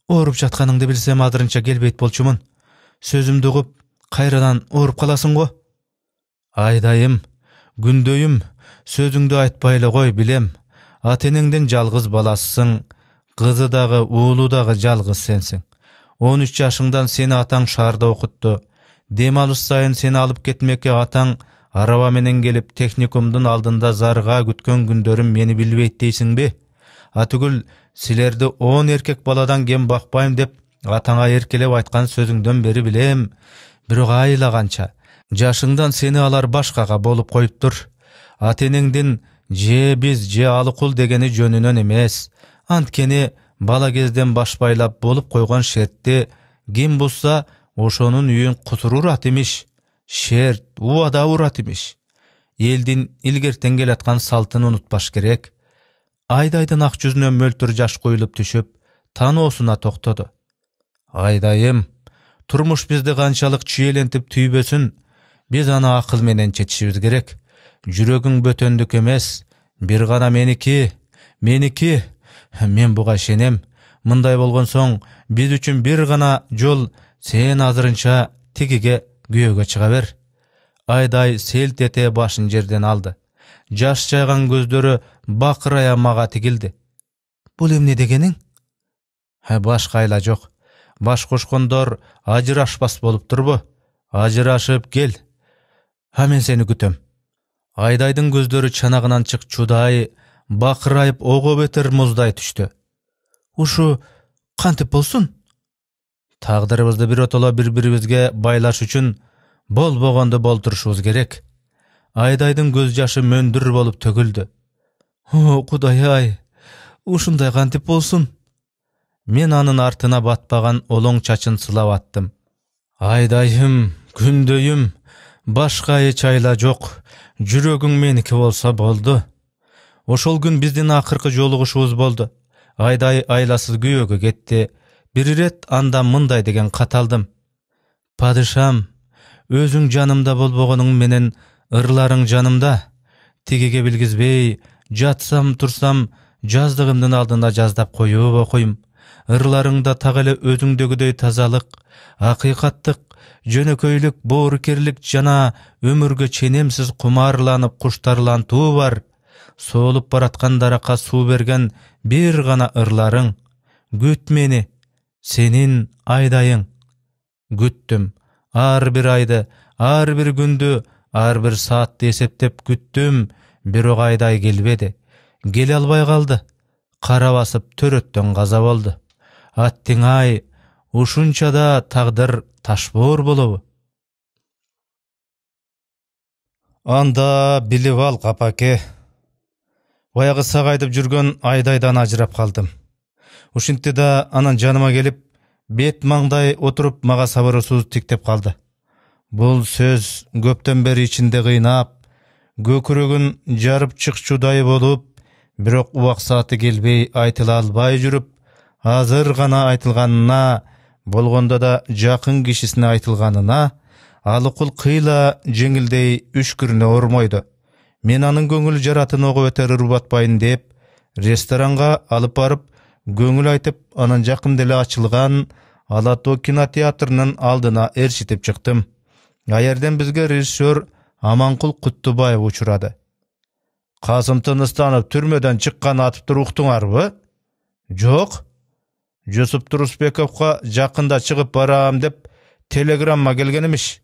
ооруп жатканыңды билсем азырынча келбейт болчумун. Сөзүмдү угуп, кайрадан ооруп каласың го. Айдайым, күндөйүм, сөзүңдү айтпай эле кой, билем. Ата-энеңдин жалгыз баласысың, кызы дагы, уулу дагы жалгыз сенсиң. 13 жашыңдан сени атаң шаарда окутту. Дем алыш сайын сени алып кетмекке атаң араба менен келип техникумдун алдында зарга күткөн күндөрүм мени билбейт дейсиңби? Атүгүл силерди 10 эркек баладан кем бакпайм деп атаңа эркелеп айткан сөзүңдөн бери билем. Бирок айлаганча жашыңдан сени алар башкага болуп коюптур. Ата-энеңдин же биз же алыкул дегени жөнүнөн эмес. Анткени бала кезден башпайлап болуп койгон шертти ким бузса ошонун үйүн кутур урат имиш. Шерт убада урат имиш. Элдин илгертен келаткан салтын унутпаш керек. Айдайдын ак жүзүнө мөлтүр жаш коюлуп түшүп, таноосуна токтоду. Айдайым, турмуш бизди канчалык чүйелентип түйбөсүн, биз аны акыл менен чечишибиз керек. Жүрөгүң бөтөндүк эмес, бир гана меники. Мен буга ишенем. Мындай болгон соң, биз үчүн бир гана жол, сен азырынча тигиге күйөөгө чыга бер. Айдай селт эте башын жерден алды. Жаш жайган көздөрү бакырая мага тигилди. Бул эмне дегениң? Башка айла жок. Баш кошкондор ажырашпас болуп турбу? Ажырашып кел. Мен сени күтөм. Айдайдын көздөрү чанагынан чыкчудай, бакырайып ого бетер муздай түштү. Ушу кантип болсун? Тагдырыбызды биротоло бири-бирибизге байлаш үчүн болбогонду болтурушубуз керек. Айдайдын көз жашы мөндүр болуп төгүлдү. О, Кудай-ай, ушундай кантип болсун? Мен анын артына батпаган олоң чачын сылап аттым. Айдайым, күндөйүм, башка эч айла жок. Жүрөгүң меники болсо болду. Ошол күн биздин акыркы жолугушубуз болду. Айдай айласыз күйөөгө кетти. Бир ирет анда мындай деген кат алдым. Падышам, өзүң жанымда болбогонуң менен ырларың жанымда. Тигиге билгизбей, жатсам турсам, жаздыгымдын алдында жаздап коюп окуйм. Ырларыңда так эле өзүңдөгүдөй тазалык, акыйкаттык, жөнөкөйлүк, боорукерлик жана өмүргө ченемсиз кумарланып куштарлантуу бар. Соолуп бараткан даракка суу берген бир гана ырларың. Күт мени, сенин Айдайың. Күттүм. Ар бир айды, ар бир күндү, ар бир саатты эсептеп күттүм, бирок Айдай келбеди. Келе албай калды. Кара басып төрөттөн каза болду. Аттиң-ай, ушунча да тагдыр ташбоор болобу? Анда билип ал, капаке. Баягы сагайдып жүргөн Айдайдан ажырап калдым. Ушинтти да анан жаныма келип, бет маңдай отуруп мага сабырсыз тиктеп калды. Бул сөз көптөн бери ичинде кыйнап, көкүрөгүн жарып чыкчудай болуп, бирок убак сааты келбей айтыла албай жүрүп, азыр гана айтылганына, болгондо да жакын кишисине айтылганына, алыкул кыйла жеңилдей үшкүрүнө ормойду. Мен анын көңүл жаратын ого өтөр урбатпайын деп, ресторанга алып барып, көңүл айтып, анан жакында эле ачылган Ала Тоо кинотеатрынын алдына ээрчитип чыктым. Аерден бизге режиссер Аманкул Куттубаев учурады. Касым Тыныстанов түрмөдөн чыкканын атыптыр уктуңарбы? Жок. Жусуп Турусбековго жакында чыгып барам деп телеграмма келген имиш.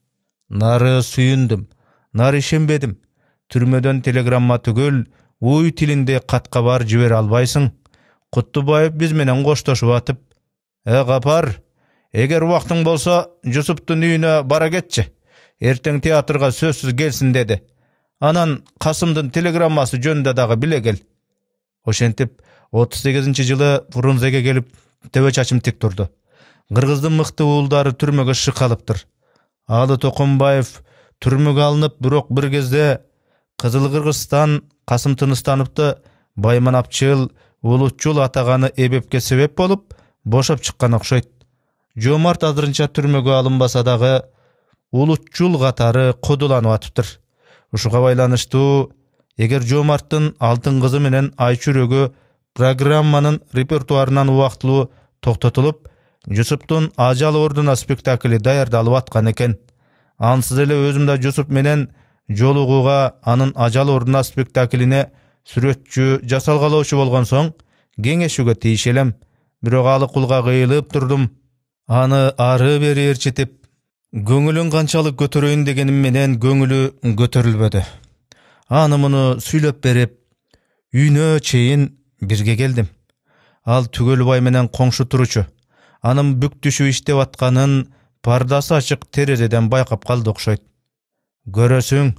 Нары сүйүндүм, нары ишенбедим. Түрмөдөн телеграмма түгүл, уй тилинде кат-кабар жибере албайсың. Куттубаев биз менен коштошуп атып, капар, эгер убактың болсо, Жусуптун үйүнө бара кетчи. Эртең театрга сөзсүз келсин деди. Анан Касымдын телеграммасы жөнүндө дагы биле кел. Ошентип 38-жылы Фрунзеге келип төбө чачым тик турду. Кыргыздын мыкты уулдары түрмөгө шыкалыптыр. Алы Токонбаев түрмөгө алынып, бирок бир кезде Кызыл Кыргызстан Касым Тыныстановду байманапчыл, улутчул атаганы эбепке себеп болуп, бошоп чыккан окшойт. Жомарт азырынча түрмөгө алынбаса дагы улутчул катары кодуланып атыптыр. Ушуга байланыштуу эгер Жомарттын Алтын кызы менен Айчүрөгү программанын репертуарынан убактылуу токтотулуп, Жусуптун Ажал ордуна спектакли даярдалып аткан экен. Ансыз эле өзүм да Жусуп менен жолугууга анын Ажал ордуна спектаклине сүрөтчү жасалгалоочу болгон соң кеңешүүгө тийиш элем. Бирок алы кулга кыйылып турдум. Аны ары бери ээрчитип, көңүлүн канчалык көтөрөйүн дегеним менен көңүлү көтөрүлбөдү. Аны муну сүйлөп берип, үйүнө чейин бирге келдим. Ал Түгөлбай менен коңшу туручу. Анын бүктүшү иштеп атканын пардасы ачык терезеден байкап калды окшойт. Көрөсүң,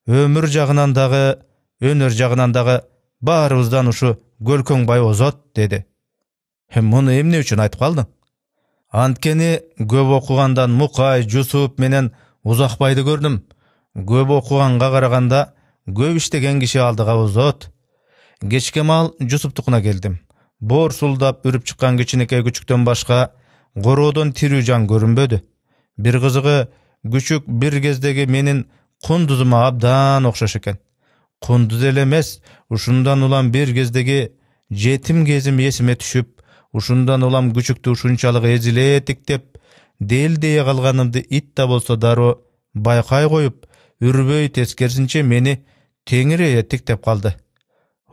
өмүр жагынан дагы, өнөр жагынан дагы баарыбыздан ушу Гөлкөңбай озот, деди. Муну эмне үчүн айтып калдың? Анткени көп окугандан Мукай, Жусуп менен Узакбайды көрдүм. Көп окуганга караганда көп иштеген киши алдыга озот. Кечке маал Жусуптукуна келдим. Боорсулдап үрүп чыккан кичинекей күчүктөн башка короодон тирүү жан көрүнбөдү. Бир кызыгы, күчүк бир кездеги менин кундузума абдан окшош экен. Кундуз эле эмес, ушундан улам бир кездеги жетим кезим эсиме түшүп, ушундан улам күчүктү ушунчалык эзиле тиктеп, делдее калганымды ит да болсо дароо байкай коюп, үрбөй, тескерисинче мени теңирее тиктеп калды.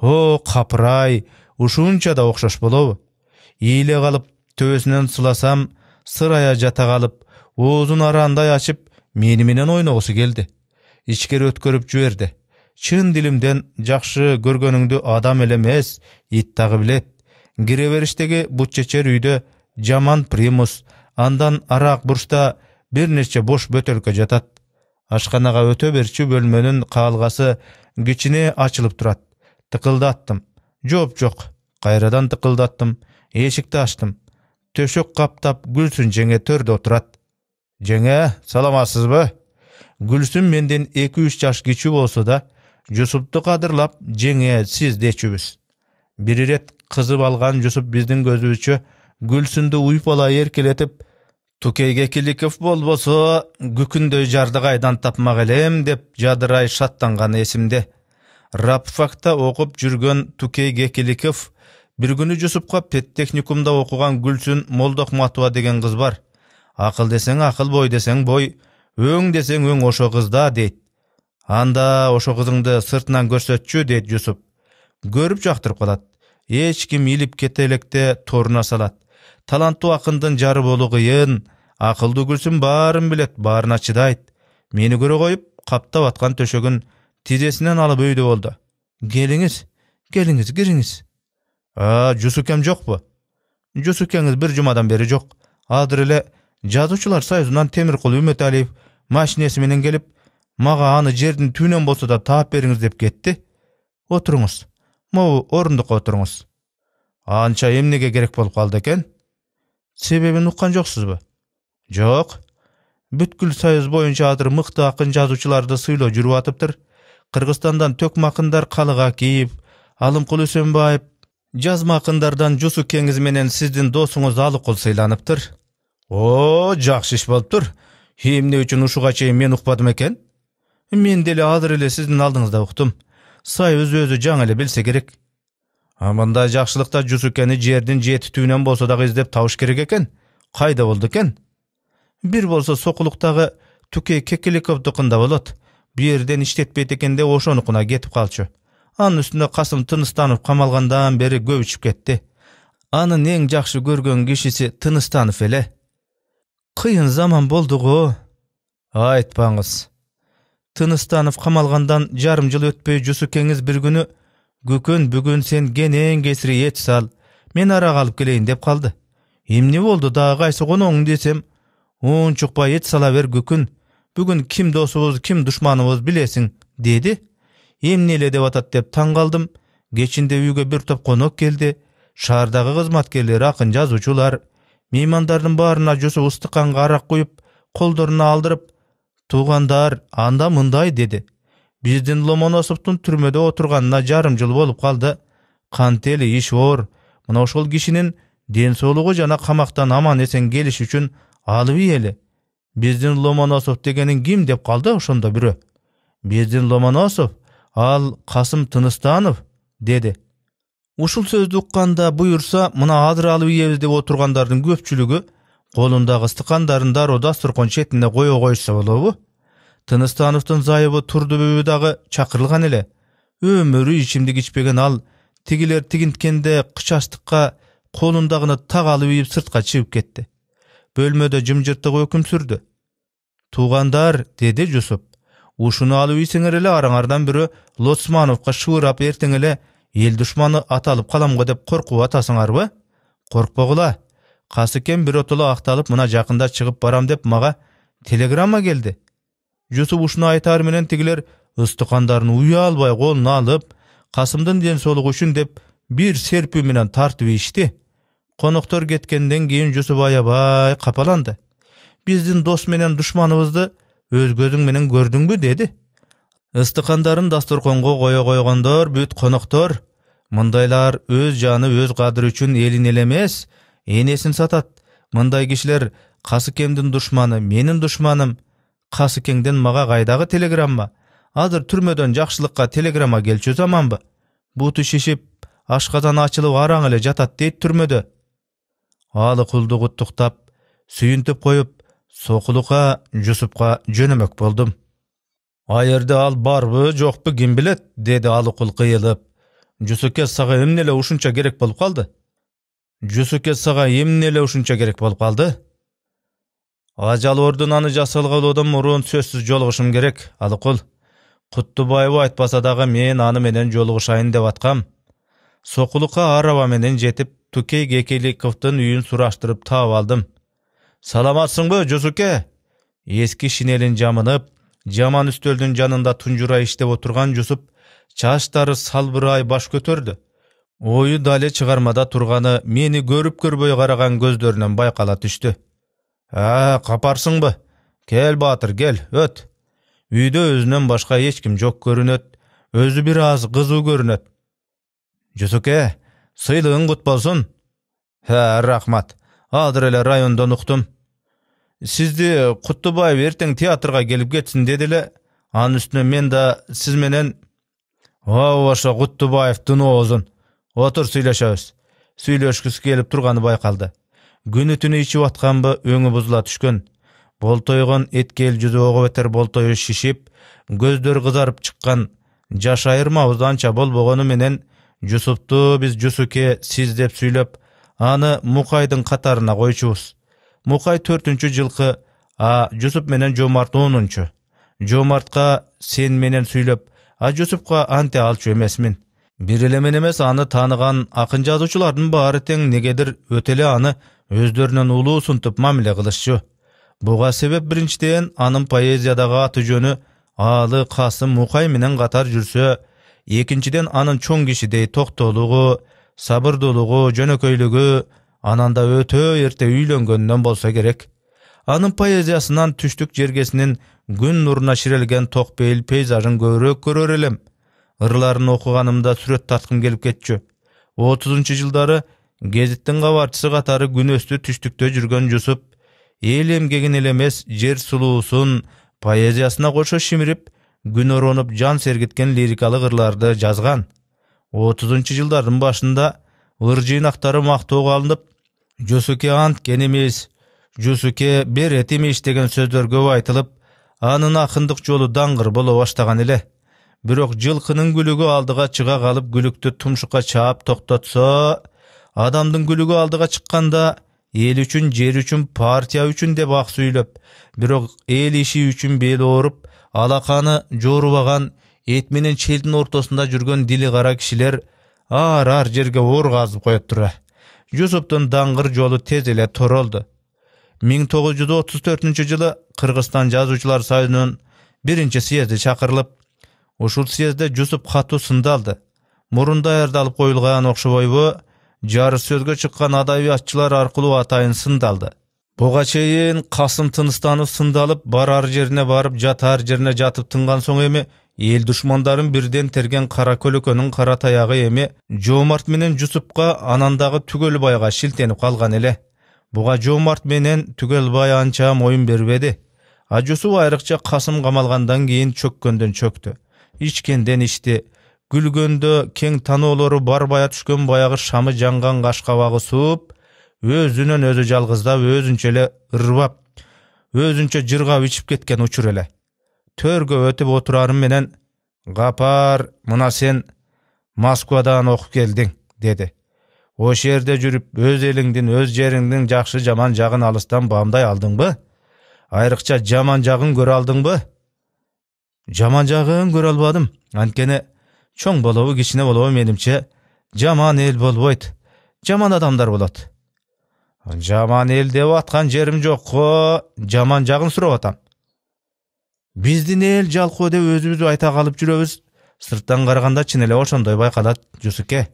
О, капырай, ушунча да окшош болобу? Ийле калып, төбөсүнөн сыласам, сырая жата калып, оозун арандай ачып, мени менен ойногусу келди. Ичкери өткөрүп жиберди. Чын дилимден жакшы көргөнүңдү адам эле эмес, ит дагы билет. Кире бериштеги бут чечер үйдө жаман примус, андан араак бурчта бир нече бош бөтөлкө жатат. Ашканага өтө берчү бөлмөнүн каалгасы кичине ачылып турат. Тыкылдаттым. Жооп жок. Кайрадан тыкылдаттым. Эшикти ачтым. Төшөк каптап Гүлсүн жеңе төрдө отурат. Жеңе, саламатсызбы? Гүлсүн менден 2-3 жаш кичүү болсо да, Жусупту кадырлап, жеңе сиз дечүбүз. Бир ирет кызып алган Жусуп биздин көзүбүзчө Гүлсүндү уйпала эркелетип, Тукейге Киликов болбосо, күкүндөй жарды кайдан тапмак элем деп жадырай шаттанган эсимде. Рапфакта окуп жүргөн Тукейге Киликов бир күнү Жусупка педтехникумда окуган Гүлсүн Молдохматова деген кыз бар. Акыл десең акыл, бой десең бой, өң десең өң ошо кызда, дейт. Анда ошо кызыңды сыртынан көрсөтчү, дейт Жусуп. Көрүп жактырып калат. Эч ким илип кете электе торуна салат. Таланттуу акындын жары болуу кыйын. Акылдуу Гүлсүн баарын билет, баарына чыдайт. Мени көрө коюп, каптап аткан төшөгүн тизесинен алып өйдө болду. Келиңиз, келиңиз, кириңиз. Жусукем жокпу? Жусукеңиз бир жумадан бери жок. Азыр эле Жазуучулар союзунан Темиркул Үмөталиев машинеси менен келип, мага аны жердин түбүнөн болсо да таап бериңиз деп кетти. Отуруңуз. Могу орундукка отуруңуз. Анча эмнеге керек болуп калды экен? Себебин уккан жоксузбу? Жок. Бүткүл союз боюнча азыр мыкты акын жазуучуларды сыйлоо жүрүп атыптыр. Кыргызстандан Төкмө акындар Калык Акиев, Алымкул Үсөнбаев, жазма акындардан Жусукеңиз менен сиздин досуңуз Алыкул сыйланыптыр. О, жакшы иш болуптур. Эмне үчүн ушуга чейин мен укпадым экен? Мен деле азыр эле сиздин алдыңызда уктум. Союз өзү жаңы эле билсе керек. Мындай жакшылыкта Жусукени жердин жети түбүнөн болсо дагы издеп табыш керек экен. Кайда болду экен? Бир болсо Сокулуктагы Тукей Кекиликовдукунда болот. Бу жерден иштетпейт экен деп ошонукуна кетип калчу. Анын үстүнө Касым Тыныстанов камалгандан бери көбүчүп кетти. Анын эң жакшы көргөн кишиси Тыныстанов эле. Кыйын заман болду го. Айтпаңыз. Тыныстанов камалгандан жарым жыл өтпөй Жусукеңиз бир күнү «Көкөн, бүгүн сен кенен кесири эч сал, мен арак алып келейин» деп калды. Эмне болду дагы кайсы конооң десем, «Унчукпай эч сала бер Көкөн, бүгүн ким досубуз, ким душманыбыз билесиң» деди. Эмне эле деп атат деп таң калдым. Кечинде үйгө бир топ конок келди. Шаардагы кызматкерлер, акын жазуучулар, меймандардын баарына Жусуп ыстыкканга арак куюп, колдоруна алдырып, «Туугандар, анда мындай» деди. Биздин Ломоносовдун түрмөдө отурганына жарым жыл болуп калды. Кантели иш оор. Мына ошол кишинин ден соолугу жана камактан аман эсен келиш үчүн алып ийели. Биздин Ломоносов дегенин ким деп калды ошондо бирөө. Биздин Ломоносов, ал Касым Тыныстанов, dedi. Ушул сөздү укканда буйурса, мына азыр алып ийебиз деп отургандардын көпчүлүгү колундагы стакандарын дароо дасторкон четине кое койса болобу? Тыныстановдун зайыбы Турдубүбү дагы чакырылган эле. Өмүрү ичимдик ичпеген ал тигилер тигинткенде кычастыкка колундагыны так алып ийип сыртка чыгып кетти. Бөлмөдө жымжырттык өкүм сүрдү. Туугандар, dedi Жусуп, ушуну алып ийсеңер эле араңардан бирөө Лоцмановго шыбырап эртең эле эл душманы аталып каламга деп коркуп атасыңарбы? Коркпогула. Касыкем биротоло акталып мына жакында чыгып барам деп мага телеграмма келди. Жусуп ушуну айтар менен тигилер ыстыкандарын уя албай колуна алып, Касымдын ден соолугу үчүн деп бир серпүү менен тартып ийишти. Коноктор кеткенден кийин Жусуп аябай капаланды. Биздин дос менен душманыбызды өз көзүң менен көрдүңбү, dedi. Ыстыкандарын дасторконго кое койгондор бүт коноктор. Мындайлар өз жаны өз кадыры үчүн элин эле эмес, энесин сатат. Мындай кишилер Касыкемдин душманы, менин душманым. Касыкеңден мага кайдагы телеграмма? Азыр түрмөдөн жакшылыкка телеграмма келчү заманбы? Буту шишип, ашказан ачылып араң эле жатат дейт түрмөдө. Алыкулду куттуктап, сүйүнтүп коюп, Сокулукка Жусупка жөнөмөк болдум. Айырды ал барбы, жокпу ким билет, dedi Алыкул кыйылып. Жусуке сага эмне эле ушунча керек болуп калды? Жусуке сага эмне эле ушунча керек болуп калды? Ажал ордунаны жасалгалоодон мурун сөзсүз жолугушум керек, Алыкул. Куттубаеву айтпаса дагы мен аны менен жолугушайын деп аткам. Сокулукка араба менен жетип, Тукей Кекеликовдун үйүн сураштырып таап алдым. Саламатсыңбы, Жусуке? Эски шинелин жамынып, жаман үстөлдүн жанында тунжура иштеп отурган Жусуп чачтары салбырай баш көтөрдү. Ою дале чыгармада турганы мени көрүп көрбөй караган көздөрүнөн байкала түштү. Капарсыңбы? Кел Баатыр, кел, өт. Үйдө өзүнөн башка эч ким жок көрүнөт, өзү бир аз кызуу көрүнөт. Жусуке, сыйлыгың кут болсун. Рахмат. Азыр эле райондон уктум. Сизди Куттубаев эртең театрга келип кетсин деди эле. Анын үстүнө мен да сиз менен ошо Куттубаевдин оозун отур сүйлөшөбүз. Сүйлөшкүсү келип турганы байкалды. Күнү түнү ичип атканбы өңү бузула түшкөн. Болтойгон эткел жүзү ого бетер болтою шишип, көздөр кызарып чыккан. Жаш айырмабыз анча болбогону менен Жусупту биз Жусуке сиз деп сүйлөп, аны Мукайдын катарына койчубуз. Мукай 4-чү жылкы, Жусуп менен Жомарт 10-чу. Жомартка сен менен сүйлөп, Жусупка анте алчу эмесмин. Бир эле мен эмес, аны тааныган акын жазуучулардын баары тең негедир өтө эле аны өздөрүнөн улуу сунтуп мамиле кылышчу. Буга себеп биринчиден анын поэзиядагы аты жөнү Алы Касым Мукай менен катар жүрсө, экинчиден анын чоң кишидей токтоолугу, сабырдуулугу, жөнөкөйлүгү ананда өтө эрте үйлөнгөндөн болсо керек. Анын поэзиясынан түштүк жергесинин күн нуруна ширелген токпейил пейзажын көбүрөөк көрөр элем. Ырларын окуганымда сүрөт тарткым келип кетчү. 30-жылдары гезиттин кабарчысы катары күнөстүү түштүктө жүргөн Жусуп эл эмгегин эле эмес, жер сулуусун поэзиясына кошо шимирип, күн оронуп жан сергиткен лирикалык ырларды жазган. 30-жылдардын башында ыр жыйнактары мактоого алынып, Жусуке анткен эмес, Жусуке берет эмес деген сөздөр көп айтылып, анын акындык жолу даңгыр боло баштаган эле. Бирок жылкынын күлүгү алдыга чыга калып, күлүктү тумшукка чаап токтотсо, адамдын күлүгү алдыга чыкканда эл үчүн, жер үчүн, партия үчүн деп ак сүйлөп, бирок эл иши үчүн бели ооруп, алаканы жоорубаган, эт менен челдин ортосунда жүргөн дили кара кишилер ар жерге оор казып коет тура. Жусуптун даңгыр жолу тез эле торолду. 1934-жылы Кыргызстан жазуучулар союзунун 1-съезди чакырылып, ушул съездде Жусуп катуу сындалды. Мурун даярдалып коюлган окшобойбу, жарыш сөзгө чыккан адабиятчылар аркылуу атайын сындалды. Буга чейин Касым Тыныстанов сындалып, барар жерине барып, жатар жерине жатып тынган соң эми эл душмандарын бирден терген кара көлөкөнүн кара таягы эми Жомарт менен Жусупка, анан дагы Түгөлбайга шилтенип калган эле. Буга Жомарт менен Түгөлбай анча моюн бербеди. Жусуп айрыкча Касым камалгандан кийин чөккөндөн чөктү. İçkenden içti. Gülgöndө keng tanoolorу барбая түшкөн баягы шамы жанган кашкабагы сууп, өзүнөн өзү жалгыздап, өзүнчө эле ырбап, өзүнчө жыргап ичип кеткен учур эле. Төргө өтүп отурарым менен, "Гапар, мына сен Москвадан окуп келдиң", деди. "Ош жерде жүрүп, өз элиңдин, өз жериңдин жакшы жаман жагын алыстан баамдай алдыңбы? Айрыкча жаман жагын көрө алдыңбы?" "Жаман жагын көрө албадым. Анткени чоң болобу, кичине болобу менимче жаман эл болбойт. Жаман адамдар болот." "Жаман эл деп аткан жерим жок го, жаман жагын сурап атам." "Биздин эл жалкоо деп өзүбүз айта калып жүрөбүз. Сырттан караганда чын эле ошондой байкалат, Жусуке.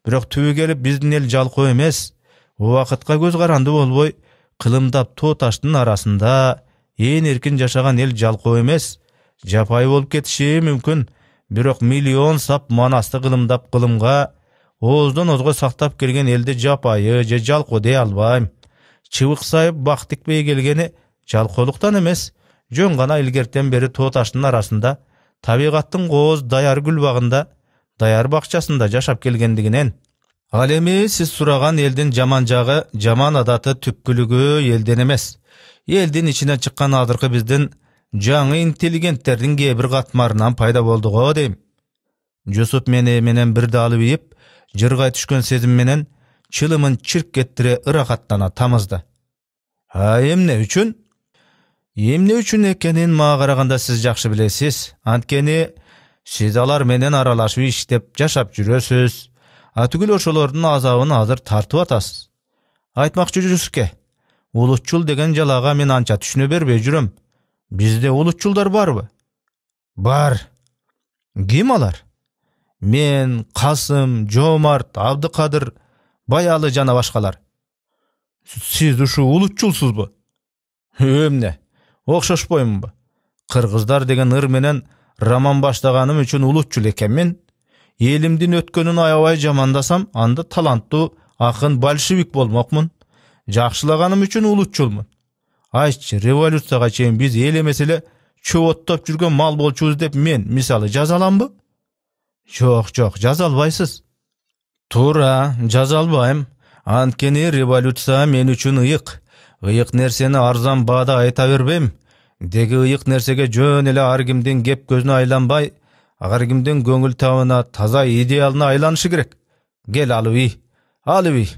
Бирок түбү келип биздин эл жалкоо эмес. Убакытка көз каранды болбой, кылымдап тоо таштын арасында ээн эркин жашаган эл жалкоо эмес. Жапайы болуп кетиши мүмкүн. Бирок миллион сап манасты кылымдап кылымга, ооздон озго сактап келген элди жапайы же жалкоо дей албайм. Чыбык сайып бак тикпей келгени жалкоолуктан эмес, жөн гана илгертен бери тоо таштын арасында, табигаттын кооз даяр гүл багында, даяр бакчасында жашап келгендигинен. Ал эми сиз сураган элдин жаман жагы, жаман адаты, түпкүлүгү элден эмес. Элдин ичинен чыккан азыркы биздин жаңы интеллигенттердин кээ бир катмарынан пайда болду го дейм. Жусуп менен бирди алып ийип, жыргай түшкөн сезим менен чылымын чирк кеттире ырахаттана тамызды. Эмне үчүн? Эмне үчүн экенин мага караганда сиз жакшы билесиз. Анткени сиз алар менен аралашып иштеп жашап жүрөсүз. Түгүл ошолордун азабын азыр тартып атасыз. Айтмакчы Жусуке, улутчул деген жалага мен анча түшүнө бербей жүрөм. Бизде улутчулдар барбы? Бар. Ким алар? Мен, Касым, Жомарт, Абдыкадыр, Баялы жана башкалар. Сиз ушу улутчулсузбу? Эмне? Окшошпоймунбу? Кыргыздар деген ыр менен роман баштаганым үчүн улутчул экенмин. Элимдин өткөнүн аябай жамандасам, анда таланттуу акын большевик болмокмун. Жакшылаганым үчүн улутчулмун. Айтчы, революцияга чейин биз эл эмес эле чөбөттөп жүргөн мал болчубуз деп мен мисалы жаза аламбы? Жок, жаза албайсыз. Туура, жаза албайм. Анткени революция мен үчүн ыйык. Ыйык нерсени арзан баада айта бербейм. Деги ыйык нерсеге жөн эле ар кимдин кеп көзүнө айланбай, ар кимдин көңүл табына, таза идеалына айланышы керек. Кел алып ий.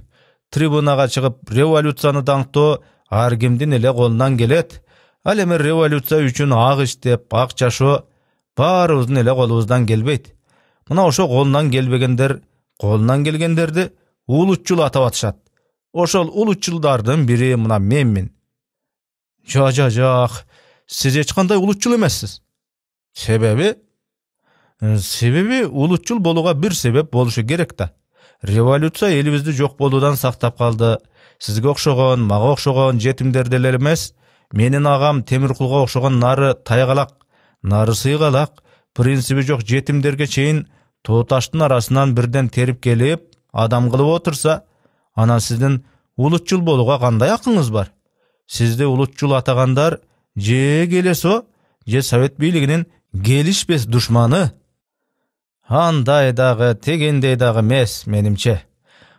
Трибунага чыгып революцияны даңктоо ар кимдин эле колунан келет. Ал эми революция үчүн ак иштеп, ак жашоо баарыбыздын эле колубуздан келбейт. Мына ошо колунан келгендерди улутчул атап атышат. Ошол улутчулдардын бири мына менмин. Жок. Сиз эч кандай улутчул эмессиз. Себеби? Себеби улутчул болууга бир себеп болушу керек да. Революция элибизди жок болуудан сактап калды. Сизге окшогон, мага окшогон жетимдер деле эмес, менин агам Темиркулга окшогон нары тайгалак, нары сыйгалак, принциби жок жетимдерге чейин тоо таштын арасынан бирден терип келип, адам кылып отурса, анан сиздин улутчул болууга кандай акыңыз бар? Сизди улутчул атагандар же КЛСО, же Совет бийлигинин келишпес душманы. Андай дагы, тегендей дагы эмес, менимче.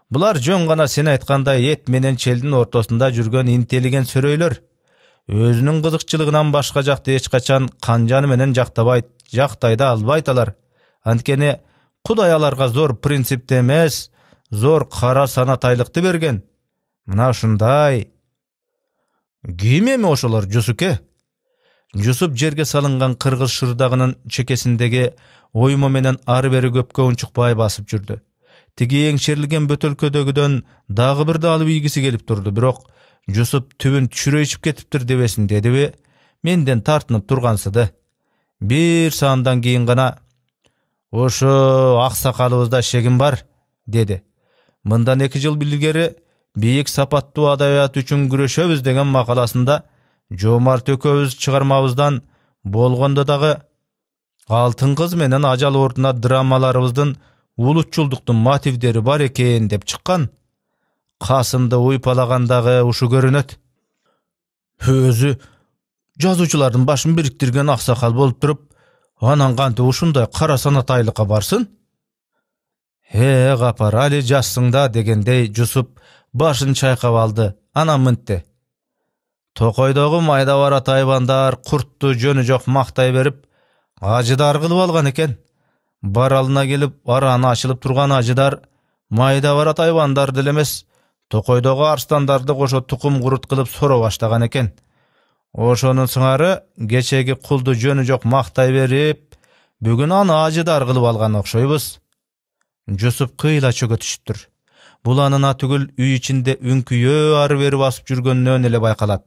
Булар жөн гана сен айткандай эт менен челдин ортосунда жүргөн интеллигент сөрөйлөр. Өзүнүн кызыкчылыгынан башка жакты эч качан канжаны менен жактабайт, жактай да албайт алар. Анткени Кудай аларга зор принципти эмес, зор кара санатайлыкты берген. Мына ушундай. Ким эми ошолор, Жусуке? Жусуп жерге салынган кыргыз шырдагынын чекесиндеги оймо менен ары бери көпкө унчукпай басып жүрдү. Тиги эңшерилген бөтөлкөдөгүдөн дагы бирди алып ийгиси келип турду, бирок Жусуп түбүн түшүрө ичип кетиптир дебесин дедиби, менден тартынып тургансыды. Бир саамдан кийин гана "Ошо аксакалыбызда шегим бар", деди. Мындан 2 жыл илгери бийик сапаттуу адабият үчүн күрөшөбүз деген макаласында Жомарт экөөбүз чыгармабыздан болгондо дагы Алтын кыз менен Ажал ордуна драмаларыбыздын улутчулдуктун мотивдери бар экен деп чыккан. Касымды уйпалагандагы ушу көрүнөт. Өзү Жазуучулардын башын бириктирген аксакал болуп туруп, анан кантип ушундай кара санатайлыкка барсын? Капар, али жашсың да дегендей Жусуп башын чайкап алды. Анан мынтти: Токойдогу майда барат айбандар куртту жөнү жок мактай берип, ажыдар кылып алган экен. Баралына келип, араны ачылып турган ажыдар майда барат айбандар деле эмес, токойдогу арстандарды кошо тукум курут кылып соро баштаган экен. Ошонун сыңары кечеги кулду жөнү жок мактай берип, бүгүн аны ажыдар кылып алган окшойбуз. Жусуп кыйла чөгө түшүптүр. Бул анына түгүл үй ичинде үңкүйөө ары бери басып жүргөнүнөн эле байкалат.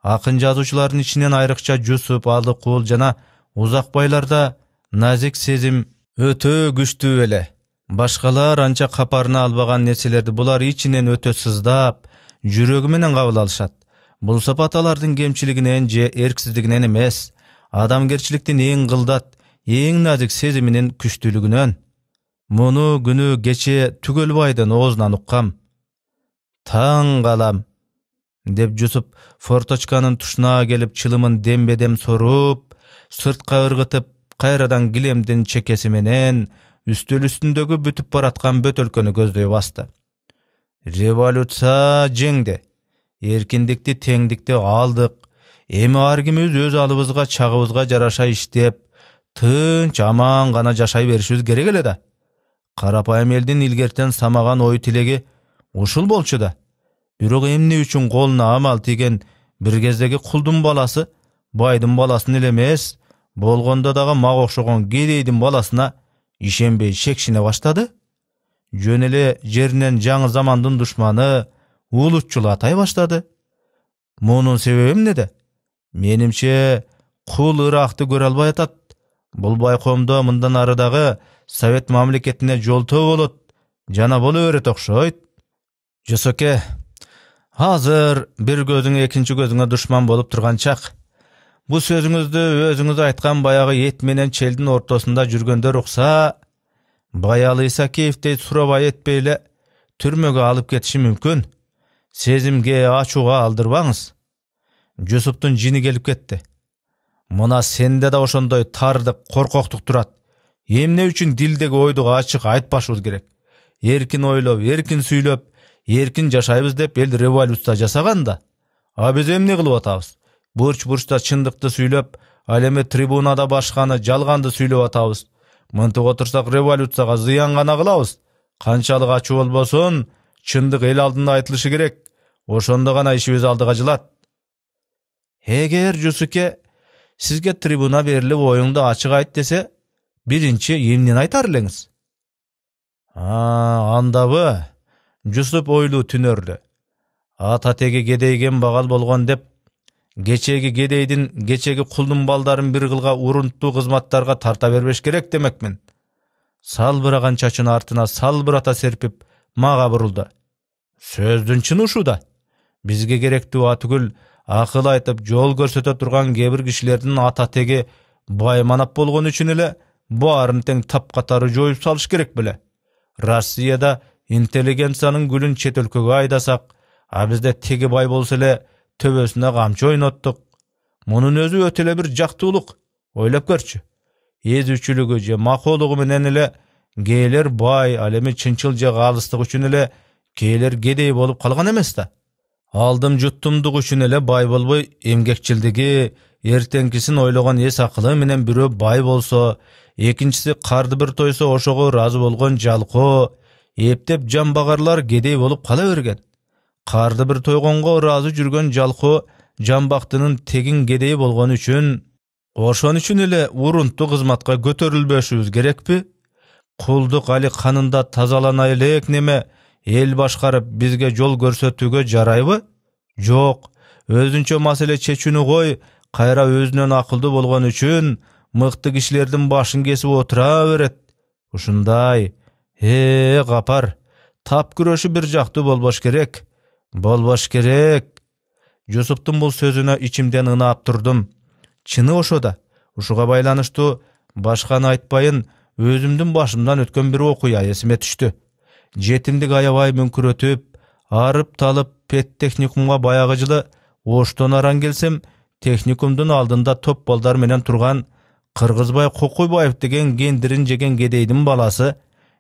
Акын жазуучулардын ичинен айрыкча Жусуп, Алдыкул жана Узакбайларда назик сезим өтө күчтүү эле. Башкалар анча капарына албаган нерселерди булар ичинен өтө сыздап, жүрөгү менен кабыл алышат. Бул сапат алардын кемчилигинен же эрксиздигинен эмес, адамгерчиликтин эң кылдат, эң назик сезиминин күчтүүлүгүнөн. Муну күнү кече Түгөлбайдын оозунан уккам. Таң калам, деп Жусуп форточканын тушуна келип чылымын дембедем соруп, сыртка ыргытып, кайрадан килемдин чекеси менен үстөл үстүндөгү бүтүп бараткан бөтөлкөнү көздөй басты. Революция жеңди. Эркиндикти, теңдикти алдык. Эми ар кимибиз өз алыбызга, чагыбызга жараша иштеп, тынч аман гана жашай беришибиз керек эле да. Карапайым элдин илгертен самаган ой тилеги ушул болчу да. Бирок эмне үчүн колуна амал тийген бир кездеги кулдун баласы байдын баласын эле эмес, болгондо дагы мага окшогон кедейдин баласына ишенбей шекшине баштады? Жөн эле жеринен жаңы замандын душманы улутчул атай баштады. Мунун себеби эмнеде? Менимче кул Иракты көрө албай атат. Бул байкоомдо мындан ары дагы Совет мамлекетине жолтоо болот, жана боло берет окшойт. Жусуке, азыр бир көзүң экинчи көзүңө душман болуп турган чак. Бу сөзүңүздү өзүңүз айткан баягы эт менен челдин ортосунда жүргөндөр укса, Баялы Исакиевдей сурабай этпей эле түрмөгө алып кетиши мүмкүн. Сезимге, ачууга алдырбаңыз. Жусуптун жини келип кетти. Мына сенде да ошондой тардык, коркоктук турат. Эмне үчүн дилдеги ойду ачык айтпашыбыз керек? Эркин ойлоп, эркин сүйлөп, эркин жашайбыз деп эл революция жасаган да. А биз эмне кылып атабыз? Бурч-бурчта чындыкты сүйлөп, ал эми трибунада башканы жалганды сүйлөп атабыз. Мынтип отурсак революцияга зыян гана кылабыз. Канчалык ачуу болбосун, чындык эл алдында айтылышы керек. Ошондо гана ишибиз алдыга жылат. Эгер Жусуке сизге трибуна берилип оюңду ачык айт десе, биринчи эмнени айтар элеңиз? Андабы? Жусуп ойлуу түнөрдү. Ата теги кедейген багал болгон деп, кечеги кедейдин, кечеги кулдун балдарын бир кылга урунттуу кызматтарга тарта бербеш керек демекмин. Салбыраган чачын артына салбырата серпип, мага бурулду. Сөздүн чыны ушуда. Бизге керектүү атүгүл акыл айтып жол көрсөтө турган кээ бир кишилердин ата теги байманап болгон үчүн эле баарын тең тапкатары жоюп салыш керек беле. Россияда интеллигенциянын гүлүн чет өлкөгө айдасак, а бизде теги бай болсо эле төбөсүнө камчы ойноттук. Мунун өзү өтө эле бир жактуулук. Ойлоп көрчү. Эзүүчүлүгү же макоолугу менен эле кээлер бай, ал эми чынчыл же калыстык үчүн эле кээлер кедей болуп калган эмес да. Алдым жуттумдук үчүн эле бай болбой, эмгекчилдиги, эртеңкисин ойлогон эс акылы менен бирөө бай болсо, экинчиси карды бир тойсо ошого ыраазы болгон жалкоо, эптеп жамбагарлар кедей болуп кала берген. Карды бир тойгонго ыраазы жүргөн жалкоо жамбактынын тегин кедей болгон үчүн, ошон үчүн эле урунттуу кызматка көтөрүлбөшүбүз керекпи? Кулдук али канында тазалана элек неме эл башкарып бизге жол көрсөтүүгө жарайбы? Жок, өзүнчө маселе чечүүнү кой, кайра өзүнөн акылдуу болгон үчүн мыкты кишилердин башын кесип отура берет. Ушундай. Капар, тап күрөшү бир жактуу болбош керек. Болбош керек. Жусуптун бул сөзүнө ичимден ынап турдум. Чыны ошо да. Ушуга байланыштуу башканы айтпайын, өзүмдүн башымдан өткөн бир окуя эсиме түштү. Жетимдик аябай мүңкүрөтүп, арып талып педтехникумга баягы жылы Оштон аран келсем, техникумдун алдында топ балдар менен турган Кыргызбай Кокойбаев деген гендирин жеген кедейдин баласы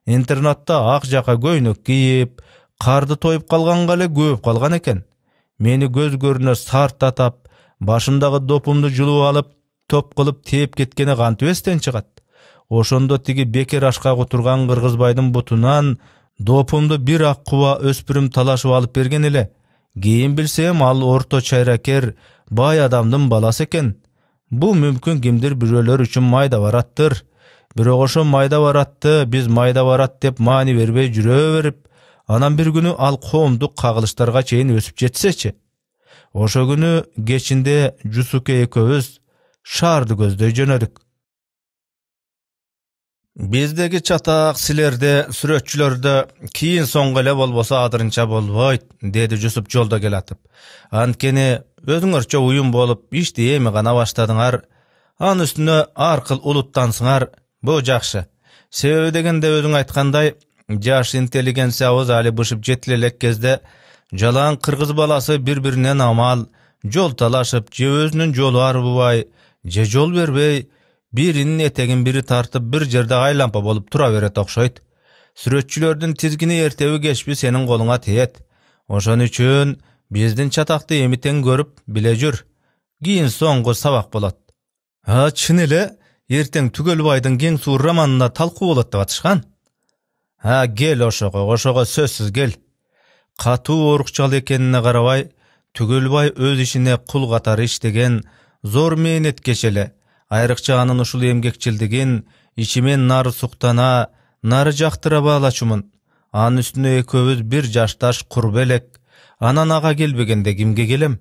интернатта ак жака көйнөк кийип, карды тоюп калганга эле көөп калган экен. Мени көз көрүнө сартатап, башымдагы допумду жулуп алып, топ кылып тээп кеткени кантип эстен чыгат. Ошондо тиги бекер ашкак отурган Кыргызбайдын бутунан допумду бир ак куба өспүрүм талашып алып берген эле. Кийин билсем, ал орто чайракер бай адамдын баласы экен. Бул мүмкүн кимдир бирөөлөр үчүн майда бараттыр. Бирок ошо майда баратты, биз майда барат деп маани бербей жүрө берип, анан бир күнү ал коомдук кагылыштарга чейин өсүп жетсечи. Ошо күнү кечинде Жусуке экөөбүз шаарды көздөй жөнөдүк. Биздеги чатак силерде сүрөтчүлөрдө кийин соңго эле болбосо адырынча болбойт, деди Жусуп жолдо келатып. Анткени өзүңөрчө уюм болуп ишти эми гана баштадыңар, анын үстүнө ар кыл улуттансыңар, бул жакшы. Себеби дегенде өзүң айткандай, жаш интеллигенциябыз али бышып жетиле элек кезде жалаң кыргыз баласы бири-биринен амал, жол талашып, же өзүнүн жолу арбыбай, же жол бербей, биринин этегин бири тартып бир жерде айлампа болуп тура берет окшойт. Сүрөтчүлөрдүн тизгини эртеби кечпи сенин колуңа тиет. Ошон үчүн биздин чатакты эмитен көрүп биле жүр. Кийин соңку сабак болот. Чын эле, эртең Түгөлбайдын Кең суу романына талкуу болот деп атышкан. Кел ошого сөзсүз кел. Катуу орукчал экенине карабай, Түгөлбай өз ишине кул катары иштеген, зор мээнеткеч эле. Айрыкча анын ушул эмгекчилдигин ичимен нары суктана, нары жактыра баалачумун. Анын үстүнө экөөбүз бир жашташ курб элек. Анан ага келбегенде кимге келем?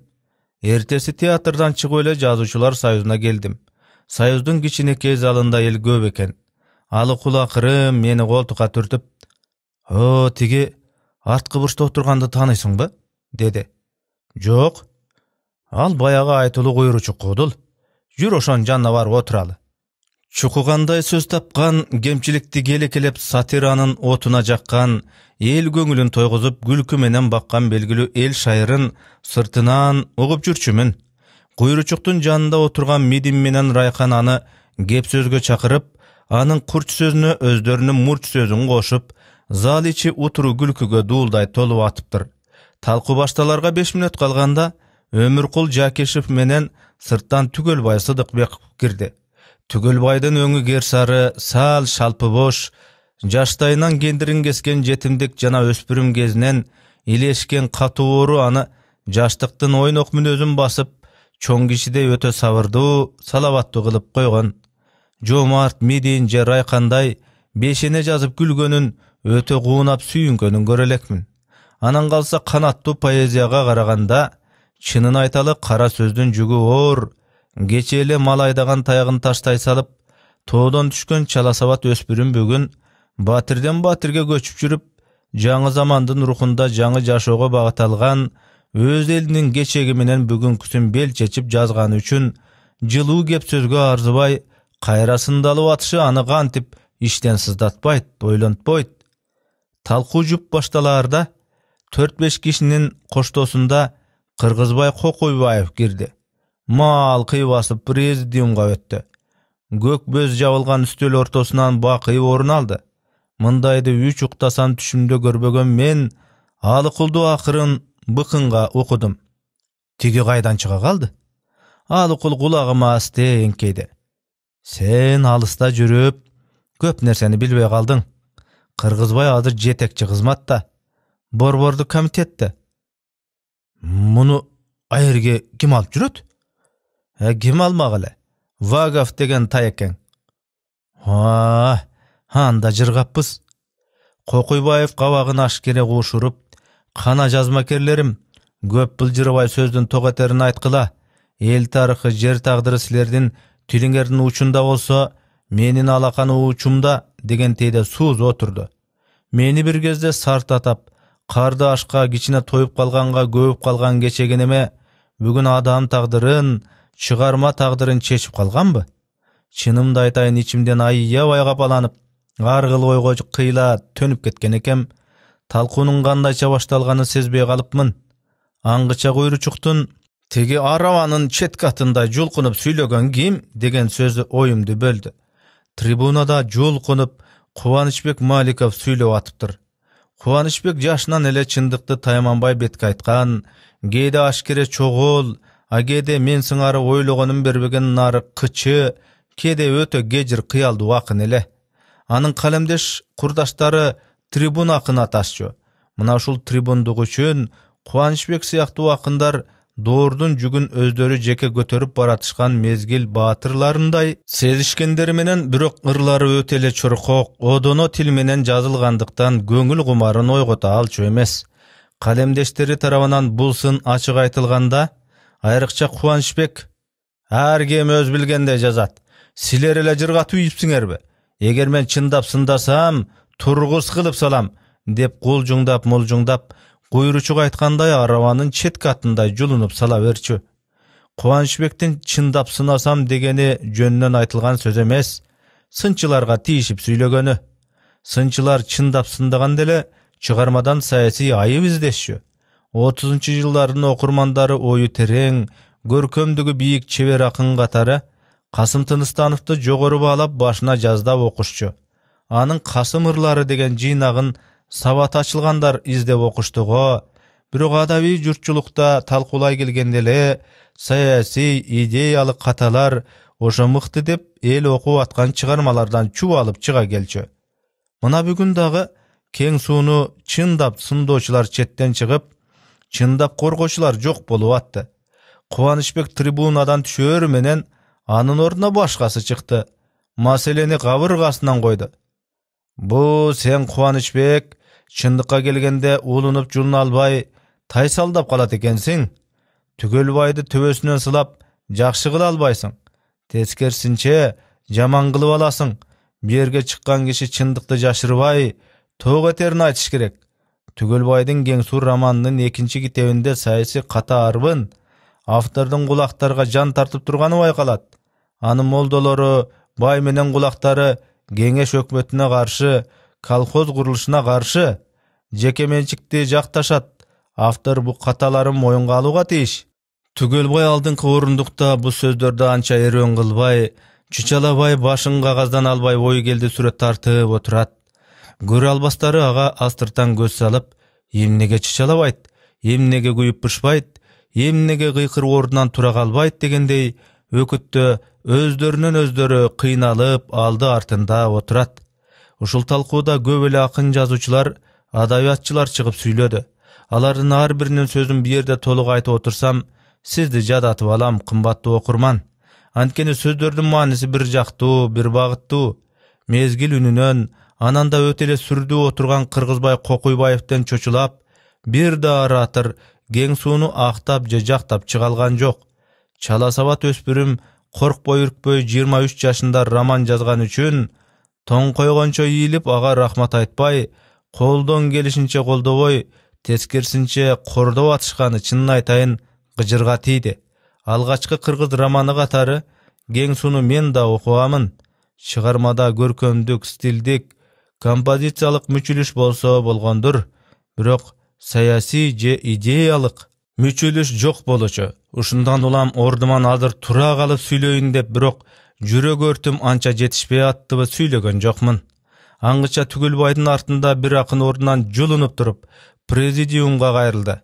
Эртеси театрдан чыгып эле жазуучулар союзуна келдим. Союздун кичинекей залында эл көп экен. Алыкул акыры мени колтукка түртүп, тиги арткы бурчта отурганды тааныйсыңбы? Деди. Жок. Ал баягы айтылуу куйруучу Кудул. Жүр ошонун жанына барып отуралы. Чукугандай сөз тапкан, кемчиликти келекелеп сатиранын отуна жаккан, эл көңүлүн тойгузуп күлкү менен баккан белгилүү эл шайырын сыртынан угуп жүрчүмүн. Куйручуктун жанында отурган Мидим менен Райкан аны кеп сөзгө чакырып, анын курч сөзүнө өздөрүнүн мурч сөзүн кошуп, зал ичи утуру күлкүгө дуулдай толуп атыптыр. Талкуу башталарга 5 мүнөт калганда Өмүркул Жакешев менен сырттан Түгөлбай Сыдыкбеков кирди. Түгөлбайдын өңү керсары, сал шалпы бош, жаштайынан кендирин кескен жетимдик жана өспүрүм кезинен илешкен катуу оору аны жаштыктын ойнок мүнөзүн басып, чоң кишидей өтө сабырдуу, салабаттуу кылып койгон. Жомарт Мидин же Райкандай бешене жазып күлгөнүн, өтө куунап сүйүнгөнүн көрө элекмин. Анан калса канаттуу поэзияга караганда, чынын айталы кара сөздүн жүгү оор, кече эле мал айдаган таягын таштай салып, тоодон түшкөн чала сабат өспүрүм бүгүн батирден батирге көчүп жүрүп, жаңы замандын рухунда жаңы жашоого багыт алган, өз элинин кечеги менен бүгүнкүсүн бел чечип жазганы үчүн жылуу кеп сөзгө арзыбай, кайра сындалып атышы аны кантип иштен сыздатпайт, ойлонтпойт. Талкуу жуп башталаарда 4-5 кишинин коштоосунда Кыргызбай Кокойбаев кирди. Маал кыйбасып президиумга өттү. Көк бөз жабылган үстөл ортосунан бакый орун алды. Мындайды 3 уктасам түшүмдө көрбөгөн мен Алыкулду акырын быкынга окудум. Тиги кайдан чыга калды? Алыкул кулагыма асте эңкейди. Сен алыста жүрүп, көп нерсени билбей калдың. Кыргызбай азыр жетекчи кызматта, борбордук комитетте. Муну айырге ким алып жүрөт? Ким алмак эле? Вагов деген таекең. Анда жыргаппыз. Кокойбаев кабагын ашкере куушуруп, кана жазмакерлерим, көп былжырабай сөздүн тогетерин айткыла. Эл тарыхы, жер тагдыры силердин тилиңердин учунда болсо, менин алакан учумда деген тейде сууз отурду. Мени бир кезде сартатап, карды ашка кичине тоюп калганга көбүп калган кечегенеме бүгүн адам тагдырын, чыгарма тагдырын чечип калганбы? Чынымды айтайын, ичимден аябай капаланып, ар кыл ойго кыйла төнүп кеткен экем. Талкуунун кандайча башталганын сезбей калыпмын. Аңгыча куйручуктун Tegi arabanın çet katında julkunup süylögen kim degen sözü oyumdu böldü. Tribunada julkunup Kuvanычbek Malikov süylöp atıptır. Kuvanычbek jaşынан ele çındыкты tayamanbay betke aytkan, geyde aşkere çoğul, agede men sыңары oylogonum berbegen nары kıçı, kede ötö gejir kıyaldı wakın ele. Anın kalemdeş kurdaşları tribun akın ataşçı. Mına uşul tribunduk üçün Kuvanычbek siyaktı wakınдар doğurdun jügün özdörü jeke götörüp baratışkan mezgil batırlarınday sezişkenleri menen birok ırlары ötele çorkok, odono til menen жазылгандыктан göңül gumарын oygota alçı emes. Kalemdeşleri tarabынан bulsun açık aytılganda, ayırıkça Kuvanычbek, her kim öz bilgende жазат. Siler ele jırgatı uyipsiңerbi. Eger men çındap sındasam, turgus kılıp salam, dep kulcungdap mulcungdap, kuyruçuk aytkanday arabanın çet katında julunup sala berçü. Kuvanычbektin çındap sınasam degeni jönünden aytılgan söz emes, sınçılarga tiyişip süylөгөнü. Sınçılar çındap sındagan dele, çıgarmadan sayasi ayıp izdeşçü. 30-njy yılların okurmandары oyu tereң, görkömdügü biyik çever akın katары, Kasım Tыныstanov'tu jogoru bağlap başına jazdap okuşçu. Anın Kasım ırlары degen jinagın sabat açılgandar izdep okuştuğu, birok adabi jurtçulukta talkulay gelgendele, sayasi, ideyalık katalar, oşa mıktı dep el okup atkan çıgarmalardan çuv alıp çıga gelçü. Mına bugün dağı keң suunu çındap sındoçular çetten çıgıp, çındap korgoçular jok bolup attı. Kuvanычbek tribunadan düşör menen anın oruna başkası çıktı. Maseleni kabırgasından koydu. Bu sen Kuvanычbek, çındıkka gelgende ulunup julun albay, taysaldap kalat ekensin. Tügölbaydı töbösünden sılap, jakşı kıla albaysın. Teskersinçe, jaman kılıp alasın. Bir yerge çıkkan kişi çındıkты jaşırбай, toğ eterini aytış gerek. Tügölbaydın Gengsur romanının 2-nji kitebinde sayısı kata arbın, avtordun kulaktarga jan tartıp turgany baykalat. Anın moldolary, bay menen kulaktары Geňeş hökümetine karşı, kolhoz kuruluşuna karşı, jeke mençikti jaktaşat. Avtor bu kataların moyunga aluga tiiş. Tügölbay aldыңkı orundukta bu sözdörde ança erön kılbay, çuçalabay başın kagazdan albay oy geldi süret tartıp oturat. Görü albastары aga astırtan göz salıp, emnege çuçalabayt, emnege kuyup pışbayt, emnege kıykır ordunan tura kalbayt degendey, öküttö özdörünün özdörü kıynalıp aldı artında oturat. Uşul talkuda göbeli akın жазуучулар, adabiyatçılar çıkıp süylödü. Aların har birinin sözün bir yerde toluk aytı otursam, sizdi jadatıp alam kımbatlı okurman. Antkeni sözdördün manisi bir jaktуу, bir bagıttуу. Mezgil үнүнөн, ananda ötele sürdü oturgan Kırgızbay Kokuybayevden çoçulap, bir da aratır Gengsunu aktap jaktap çıgalgan jok. Çalasabat öspürüm, korkboy ürkboy 23 yaşında roman жазган üçün, toң koygonço iyilip aga rahmat aytbay, koldan gelişinçe koldoboy, teskersinçe kordop atışkanı çınını aytayın gıcırga tiydi. Algaçkı Kırgız romanı katары Gengsunu men da okuamın. Çıgarmada görkömdük, stildik, kompozisiyalık müçülüş bolsa bolgondur. Birok sayasi je ideyalık müçülüş jok boluşu. Uşundan ulam orduman adır tura kalıp süylöyin dep birok jürek örtüm ança jetişpey attıbı süylögön jokmун. Angıça Tügülbaydın artında bir akın ordunan julunup durup prezidiumga gayrıldı.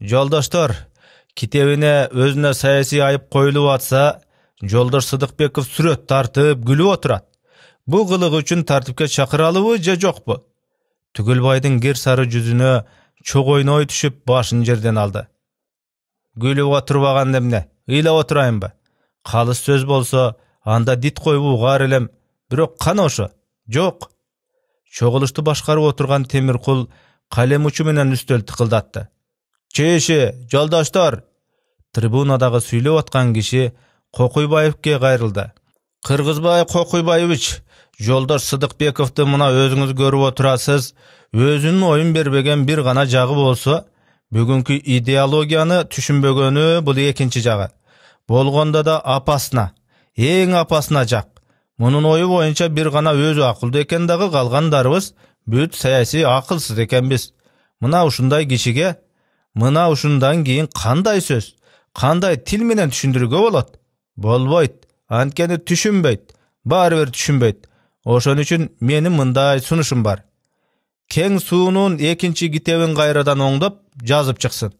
Joldaşlar, kitebine özüne sayasi ayıp koyulup atsa, Joldaş Sıdıkbekov süret tartıp gülüp oturat. Bu kılık üçün tartipke çakıralıbı je jokbu? Tügülbaydın ger sarı yüzüne çok oynoy düşüp başını jerden aldı. Gülüp oturbagan demne, ıyla oturayın ba. Kalış söz bolsa, anda dit koyup ugar elem, birok kan oşu, jok. Çoğuluştu başkarıp oturgan Temirkul kalem uçu menen üstöl tıkıldattı. Çeşi, joldaşlar! Tribunadağı süylep atkan kişi Kokuybayevke gayrıldı. Kırgızbay Kokuybayevich, Joldaş Sıdıkbekov'tu mına özüňiz görüp oturasız, özünün oyun berbegen bir gana jagı bolsa, bugünkü ideologiyany düşünbegönü bul ekinci jagı. Bolgonda da apasna, eň apasna jak. Munun oyu boyunça bir gana özü akıldı eken dağı kalgandarыбыз büt sayasi akılsız eken biz. Mına uşunday kişige, mına uşundan keyin kanday söz, Kanday til menen түшүндүрүүгө болот? Bolboyt. Antkeni түшүnbeyt. Bari bir түшүnbeyt. Oşon üçin menin mындай sunuşum bar. Keň suunun ekinci kitebin gaýradan oňdop жазып çyksyn.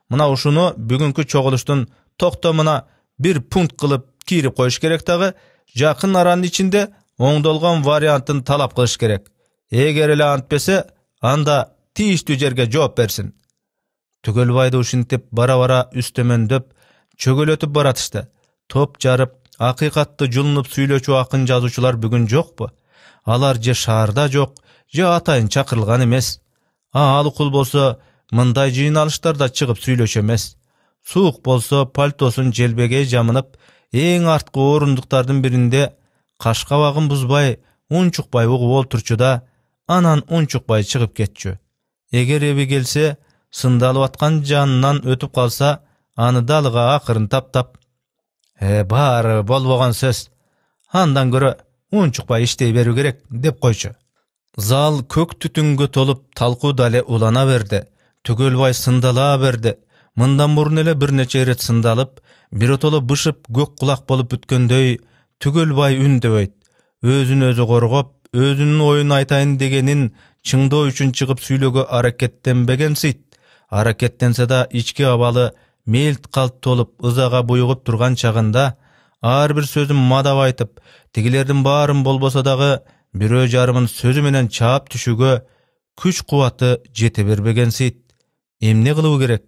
Mına uşunu bugünkü çoguluşdun toktamına bir punkt kılıp kirip koyuş gerek tağı, jakyn aranın içinde oňdolgan variantyn talap kılış gerek. Eger ele antpese, anda tiişli jerge жооп bersin. Tügölbaydy uşintip bara-bara üstemendöp, çögölötüp baratışdy. Top jarıp, hakykatty julunup süýleçü akyn жазуучулар bugün jokpu. Alar je şaharda jok, je atayın çakırılgan emes. Alı-kul bolsa, mınday jyynalışlarda çygyp süýleşe emes. Suuk bolsa paltosun jelbege jamynyp, eň artkı orunduklardan birinde kaşkabagyn buzbay, unçukbay ugup olturçuda, anan unçukbay çygyp ketçü. Eger ebi gelse, sındalyp atkan janынан ötüp kalsa, anı dalyga akyryn tap-tap. Bar bolbogan söz. Andan göre unçukbay iştey berүү gerek, dep koyçu. Zal kök tütüngü tolup talku dale ulana berdi. Tügölbay syndala berdi. Mından burun ele bir neçe eret sındalıp, bir otolu bışıp gök kulak bolup bütkönдөй, Tügölbay ündebeyt. Özün özü gorgop, özünün oyun aytayın degenin çyngdоо üçün çygyp süýlege harekettenbegen syt. Harekettense da içki abalı, melt kalt tolup, ızaga buyugup turgan çagında, ar bir sözüm madap aytıp, tigilerden barın bolbosa dağı, birö jarımın sözü menen çaap düşüge, küç kuwatı jete berbegen syt. Emne kılıw gerek?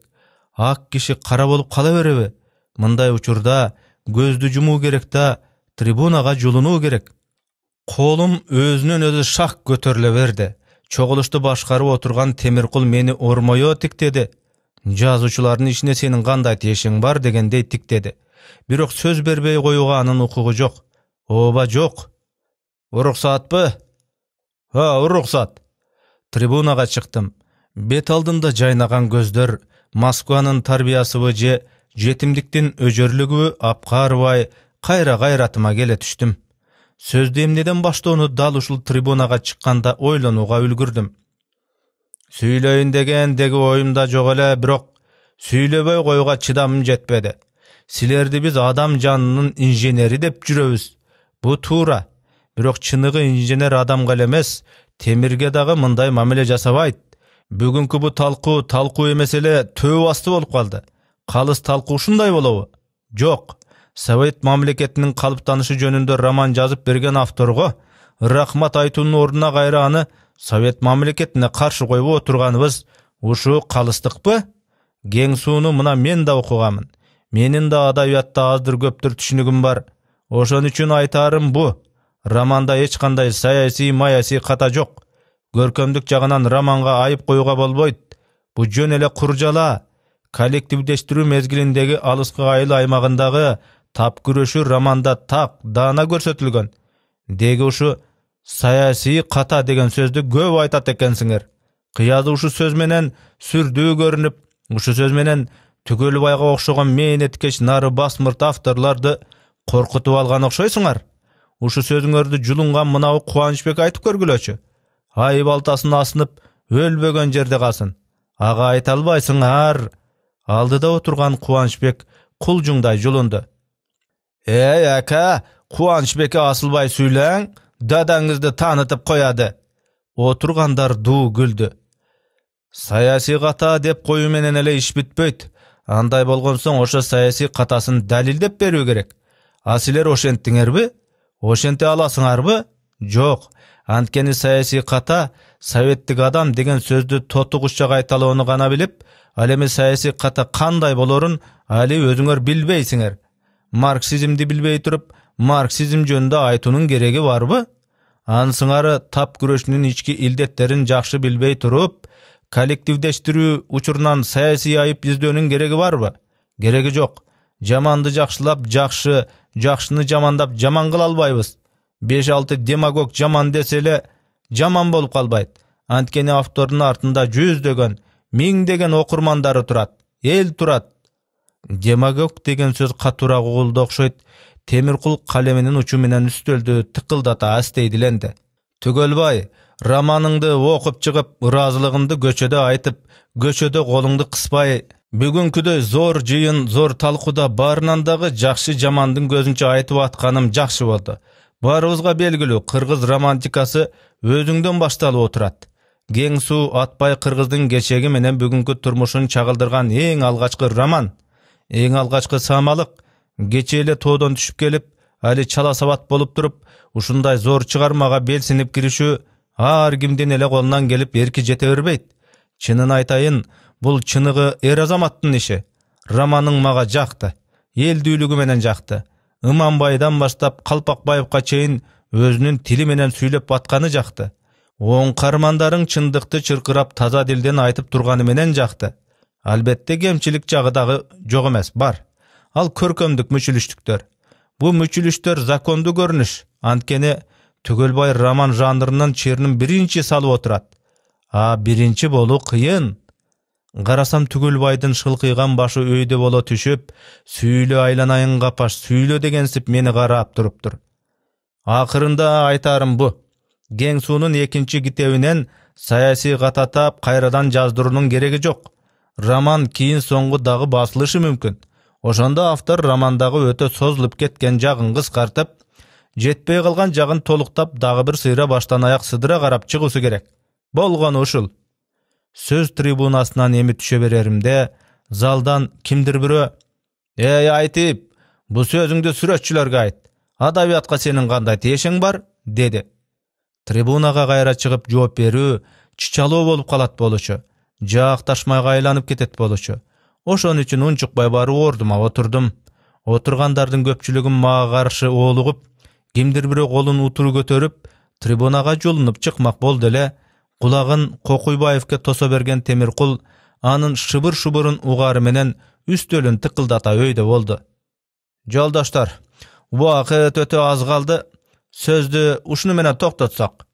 Ak kişi kara bolup kala berebe. Mınday uçurda gözdü jumuu gerek da tribunaga julunuu gerek. Kolum özünün özü şak götörüle berdi. Çoguluştu başkarıp oturgan Temirkul meni ormoyo tiktedi. Жазуучулардын içine senin kanday teşiň bar degendey tiktedi. Birok söz berbey koyuga anın hukugu jok. Oba jok. Ruhsatpı? Ha, ruhsat. Tribunaga çıktım. Bet aldımda jaynagan gözдөр, Moskvanın tarbiyası je jetimdiktin öjörlügü apkarvay, kayra gayratıma gele düştüm. Sözde emneden baştoonu dal uşul tribunaga çıkkanda oylanuga ülgürdüm. Süýleýin degen degi oyumda jok ele, birok süýlebey koyuga çydamym jetpedi. Silerdi biz adam janının injeneri dep jürebüz. Bu tuura. Birok çыныgı injener adamga emes, temirge dagı mınday mamile jasabayt. Bugünkü bu talku emes ele töö bastı bolup kaldı. Kalыс talku uşunday bolobu? Jok. Sovet mamleketinin kalıptanışı jönünde roman жазıp bergen avtorgo, rahmat aytuunun oruna gaýra any Sovet mamleketine karşı koyup oturganybız uşu kalыстыкpı? Geň suunu mına men da okugamyn. Menin da adabiýatda azdır köpdür түшүnүgüm bar. Oşon üçün aytarım bu. Romanda hiç kanday sayasi kata jok. Görkemdik jagынан romanga ayıp koyuga bolboyt. Bu jön ele kurjala. Kollektivleştirүү mezgilindegi alyskı ayыл aymagındagy tap күрөшү romanda tak dana görsetilgen. Degi uşu sayasi kata degen sözdü köp aytat ekensiňer. Kıyazy uşu söz menen sürdüğü görünüp, uşu söz menen Tügölbayga okşogan meýnetkeş nary basmyrt avtorlardy korkutup algan okşoýsuňar. Uşu sözüňerdi julungan mınaw Kuwançbek aytyp görgüleçi. Ay baltasyny asynıp ölbegen jerde kalsın. Aga ayta albaysyňar. Aldyda oturgan Kuwançbek kuljuňday julundy. Ey aka, Kuwançbek'e asılbay süýleň, dadaňyzdy tanytyp koýady. Oturgandar duu güldü. Sayasi kata dep koyu menen ele iş bitpeyt. Anday bolgonsoň oşo sayasi katasyn dalildep berүү gerek. Asiler oşentdiňerbi? Oşente alasyňarby? Jok. Antkeni sayasi kata, sovettik adam degen sözdü totuguşça gaýtalygyny gana bilip, al emi sayasi kata kanday bolorun ali özüňer bilbeysiňer. Marksizmdi bilbey turup, Marksizm jönünde aytuunun geregi barby? Ansyňary tap güreşiniň içki ildetlerin jakşı bilbey turup, kollektivleştirүү uçurundan sayasi ayıp izдөөнүн geregi barby? Geregi jok. Jamandy jakşylap jakşı, jakşyny jamandap jaman kıla albaýbys. 5-6 demagog jaman desele jaman bolup kalbayt. Antkeni avtorunun artında 100-degen, 1000-degen okurmandары turat, el turat. Demagog degen söz katura gugulda okşoýt. Temirkul kaleminin uçu menen üstöldy tıkıldata asteydilendi. Tügölbay, romanыңды okup çıkıp ırazılığındı göçöde aytıp, göçöde golуңду kıspay Бүгүнкүдөй зор жыйын, зор талкууда баарынан дагы жакшы жамандын көзүнчө айтып атканым жакшы болду. Баарыбызга белгилүү, кыргыз романтикасы өзүңдөн башталып отурат. Кең суу Атбай кыргыздын кечеги менен бүгүнкү турмушун чагылдырган эң алгачкы роман, эң алгачкы самалык, кече эле тоодон түшүп келип, али чала сабат болуп туруп, ушундай зор чыгармага белсинип киришүү ар кимдин эле колунан келип эрки жете бербейт. Чынын айтайын, бул чыныгы эр азаматтын иши. Романың мага жакты, элдүүлүгү менен жакты. Иманбайдан баштап Калпакбаевка чейин өзүнүн тили менен сүйлөп атканы жакты. Оң кармандарың чындыкты чыркырап таза дилден айтып турганы менен жакты. Албетте кемчилик жагы дагы жок эмес, бар. Ал көркөмдүк мүчүлүштүктөр. Бу мүчүлүштөр закондуу көрүнүш. Анткени Түгөлбай роман жанрынын черинин биринчи салып отурат. Биринчи болуу кыйын. Карасам Түгөлбайдын шылкыйган башы өйдө боло түшүп, сүйлө айланайын капаш, сүйлө дегенсип мени карап туруптур. Акырында айтарым бу. Кең суунун экинчи китебинен саясий кататап кайрадан жаздыруунун кереги жок. Роман кийин соңку дагы басылышы мүмкүн. Ошондо автор романдагы өтө созулуп кеткен жагын кыскартып, жетпей калган жагын толуктап дагы бир сыйра баштан аяк сыдыра карап чыгуусу керек. Болгону ушул. Сөз трибунасынан эми түшө береримде, залдан кимдир бирөө: "Эй Айтип, бу сөзүңдү сүрөтчүлөргө айт. Адабиятка сенин кандай тиешиң бар?" деди. Трибунага кайра чыгып жооп берүү чычалоо болуп калат болчу. Жаак ташмайга айланып кетет болчу. Ошон үчүн унчукпай барып ордума отурдум. Отургандардын көпчүлүгү мага каршы оолугуп, кимдир бирөө колун утуру көтөрүп, трибунага жолунуп чыкмак болду эле, кулагын Кокуйбаевке тосо берген Темиркул анын шыбыр-шубырын угары менен үстөлүн тыкылдата өйдө болду. "Жолдоштор, убакыт өтө аз калды. Сөздү ушуну менен токтотсок."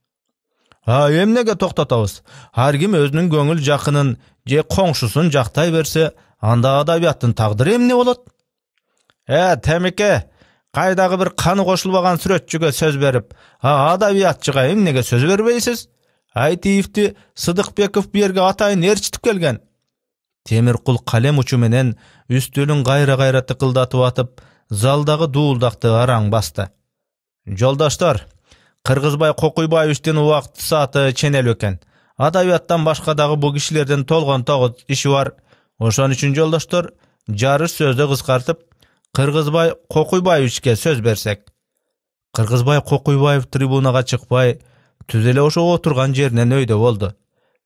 Эмнеге токтотобуз? Ар ким өзүнүн көңүл жакынын же коңшусун жактай берсе, анда адабияттын тагдыры эмне болот? Темике, кайдагы бир каны кошулбаган сүрөтчүгө сөз берип, адабиятчыга эмнеге сөз бербейсиз? Айтиевти Сыдыкбеков берге атайын ээрчитип келген. Темиркул калем учу менен үстөлүн кайра-кайра тыкылдатып атып, залдагы дуулдакты араң басты. "Жолдоштор, Кыргызбай Кокуйбаевичтин убакыт сааты ченелүү экен. Адабияттан башка дагы бул кишилердин толгон тогуз иши бар. Ошон үчүн жолдоштор, жарыш сөздү кыскартып, Кыргызбай Кокуйбаевичке сөз берсек." Кыргызбай Кокуйбаев трибунага чыкпай, түз эле ошо отурган жеринен өйдө болду.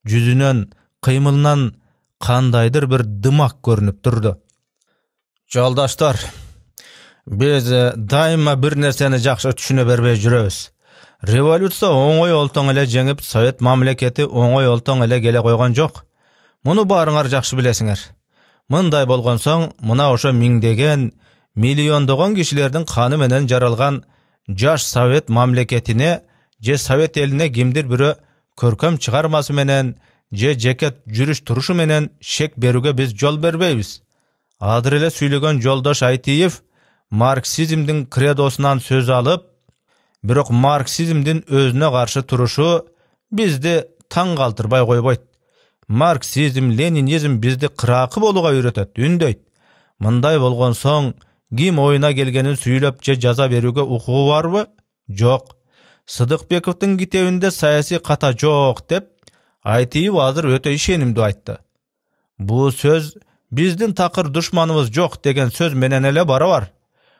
Жүзүнөн, кыймылынан кандайдыр бир дымак көрүнүп турду. "Жолдоштор, биз дайыма бир нерсени жакшы түшүнө бербей жүрөбүз. Революция оңой олтоң эле жеңип, Совет мамлекети оңой олтоң эле келе койгон жок. Муну баарыңар жакшы билесиңер. Мындай болгон соң, мына ошо миңдеген, миллиондогон кишилердин каны менен жаралган жаш Совет мамлекетине же Совет элине кимдир бирөө көркөм чыгармасы менен же жеке жүрүш турушу менен шек берүүгө биз жол бербейбиз. Азыр эле сүйлөгөн жолдош Айтиев марксизмдин кредосунан сөз алып, бирок марксизмдин өзүнө каршы турушу бизди таң калтырбай койбойт. Марксизм, ленинизм бизди кыракы болууга үйрөтөт, үндөйт. Мындай болгон соң, ким оюна келгенин сүйлөп же жаза берүүгө укугу барбы? Жок. Сыдыкбековдун китебинде саясий ката жок деп, Айтиев азыр өтө ишенимдүү айтты. Бул сөз биздин такыр душманыбыз жок деген сөз менен эле барабар.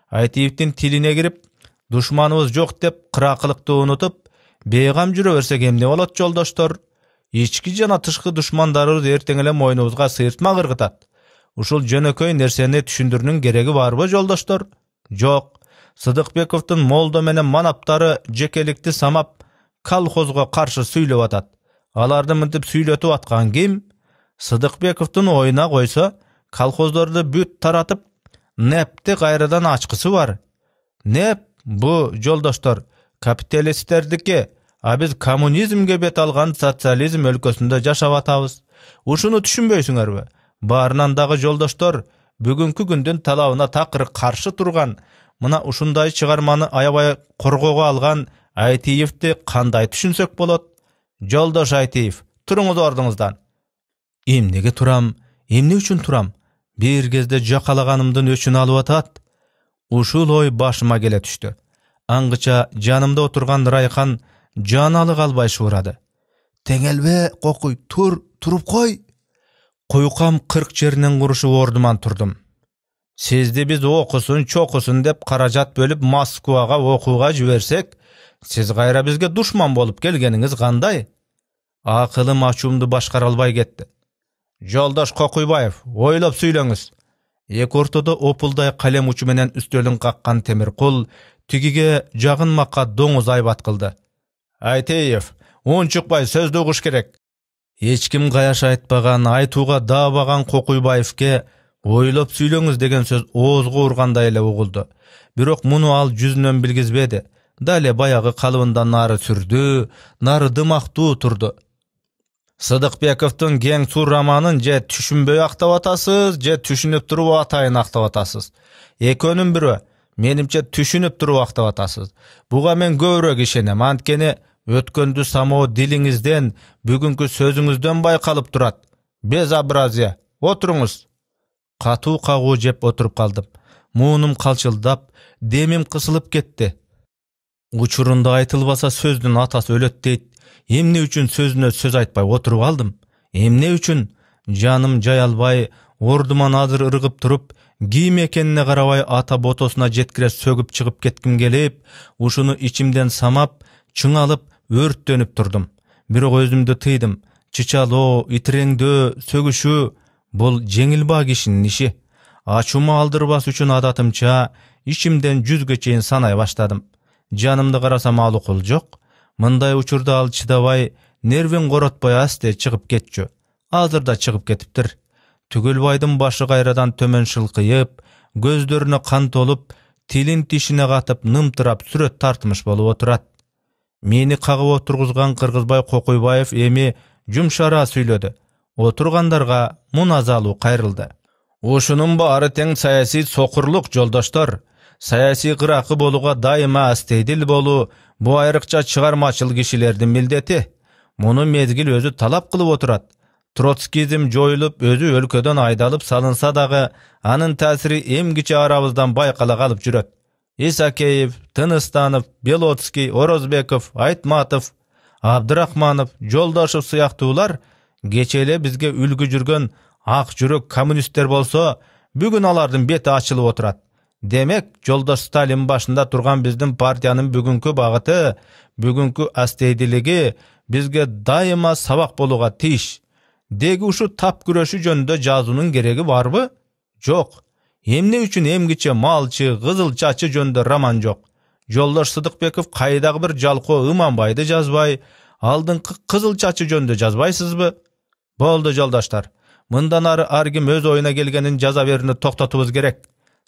Айтиевдин тилине кирип, душманыбыз жок деп кыракылыкты унутуп, бейгам жүрө берсек эмне болот, жолдоштор? Ички жана тышкы душмандарыбыз эртең эле мойнубузга сыйыртма кыргытат. Ушул жөнөкөй нерсени түшүндүрүүнүн кереги барбы, жолдоштор? Жок. Сыдыкбековдун молдо менен манаптары жекеликти самап, колхозго каршы сүйлөп атат. Аларды мынтип сүйлөтүп аткан ким? Сыдыкбековдун оюна койсо, колхоздорду бүт таратып, непти кайрадан ачкысы бар. Неп бу, жолдоштор, капиталисттердики, биз коммунизмге бет алган социализм өлкөсүндө жашап атабыз. Ушуну түшүнбөйсүңөрбү? Баарынан дагы, жолдоштор, бүгүнкү күндүн талабына такыр каршы турган, мына ушундай чыгарманы аябай коргоого алган Айтиевти кандай түшүнсөк болот? Жолдош Айтиев, туруңуз ордуңуздан. Эмнеге турам? Эмне үчүн турам? Bir кезде jakalaganımdın öçünü alıp atat. Uşul oy başıma gele düştü. Angyça janımda oturgan Rayhan janaly galbay şuwrady. Teňelbe kokuy, turup koy. Koyukam 40 jerinden guruşup orduman turdum. Sizdi biz okusun, çokusun dep karajat bölüp Moskvaga okuga jibersek, siz gayra bizge duşman bolup gelgeniniz kanday? Akılım açumdu başkara albay getdi. Joldaş Kokuybayev, oylap süýleňiz. Ek ortada opulday kalem uçu menen üstölün kakkan Temirkul, tigige jagynmakka doňuz aybat kıldı. Ayteýev, onçukbay söz dögüş gerek. Hiç kim gayaş aytbagan, aytuga dabagan Kokuybayevke oylap süýleňiz degen söz ozga urganday ele uguldu. Birok muну al yüzünden bilgizbedi. Dale bayağı kalıbından nары sürdü, nары dımaktu turdu. Sıdıkbekov'tun Geň Sur romanın je tüşünböy aktap atasız, je tüşünüp turup atayın aktap atasız. Ekönün biri, menimçe tüşünüp turup aktap atasız. Buga men göwrek işenem, antkeni ötkündü samo diliňizden, bugünkü sözüňizden baykalıp turat. Bezabrazia, oturuňuz. Katu kagu jep oturup kaldım. Muğunum kalçıldap, demim kısılıp ketdi. Uçurunda aytılbasa sözdün atası ölet deyt. Emne üçün sözüne söz aytpay oturup aldım. Emne üçün janım jay albay, orduman azır ırgıp turup, giyim ekenine karabay ata botosuna jetkire sögüp çıkıp ketkim gelip, uşunu içimden samap, çıň alıp, örtdönüp turdum. Birok özümde tıydım. Çiçalo, itireňde, sögüşü, bol jeňilba kişinin işi. Açuma aldırбас üçün adatımça, içimden 100 çeyin sanay başladım. Janımda karasam alukul jok. Mınday uçurda al çıdabay, nervin gorotbay aste çıkıp ketçü. Azırda çıkıp ketiptir. Tügülbaydın başı gayradan tömen şılkıyıp, gözlerine kan tolup, tilin tişine katıp nımtırap süret tartmış bolup oturat. Meni kagıp oturguzgan Kırgızbay Kokuybayev emi jumşara süýledi. Oturgandarga munazalı kayrıldı. Uşunun bari teň sayasi sokurluk joldaşlar. Sayasi gırakı boluga daima asteydil bolu, bu ayrıkça çıgarmaçıl kişilerden mildeti. Munu mezgil özü talap kılıp oturat. Trotskizm joyulup özü ölköden aydalıp salınsa dağı, anın täsiri emgiçe arabızdan baykala kalıp jüret. Isakeyev, Tыныstanov, Belotski, Orozbekov, Aytmatov, Abdurahmanov, Joldaşov syýaktylar geçele bizge ülgü jürgen ak jürek kommunistler bolsa, bugün alardın beti açılıp oturat. Demek Joldaş Stalin başında turgan bizdin partiyanın bugünkü bagyty, bugünkü asteydiligi bizge daima sabak boluga tiş. Degi uşu tap güreşi jönünde jazunyň geregi barby? Jok. Emne üçün emgiçe malçı, kızılçaçı jönünde roman jok. Joldaş Sıdıkbekov kaydagy bir jalko Imanbaydy jazbay, aldynkı kızılçaçı jönünde jazbaysızby? Boldy joldaşlar. Mından argim öz oyuna gelgenin jazaberini toktatybız gerek.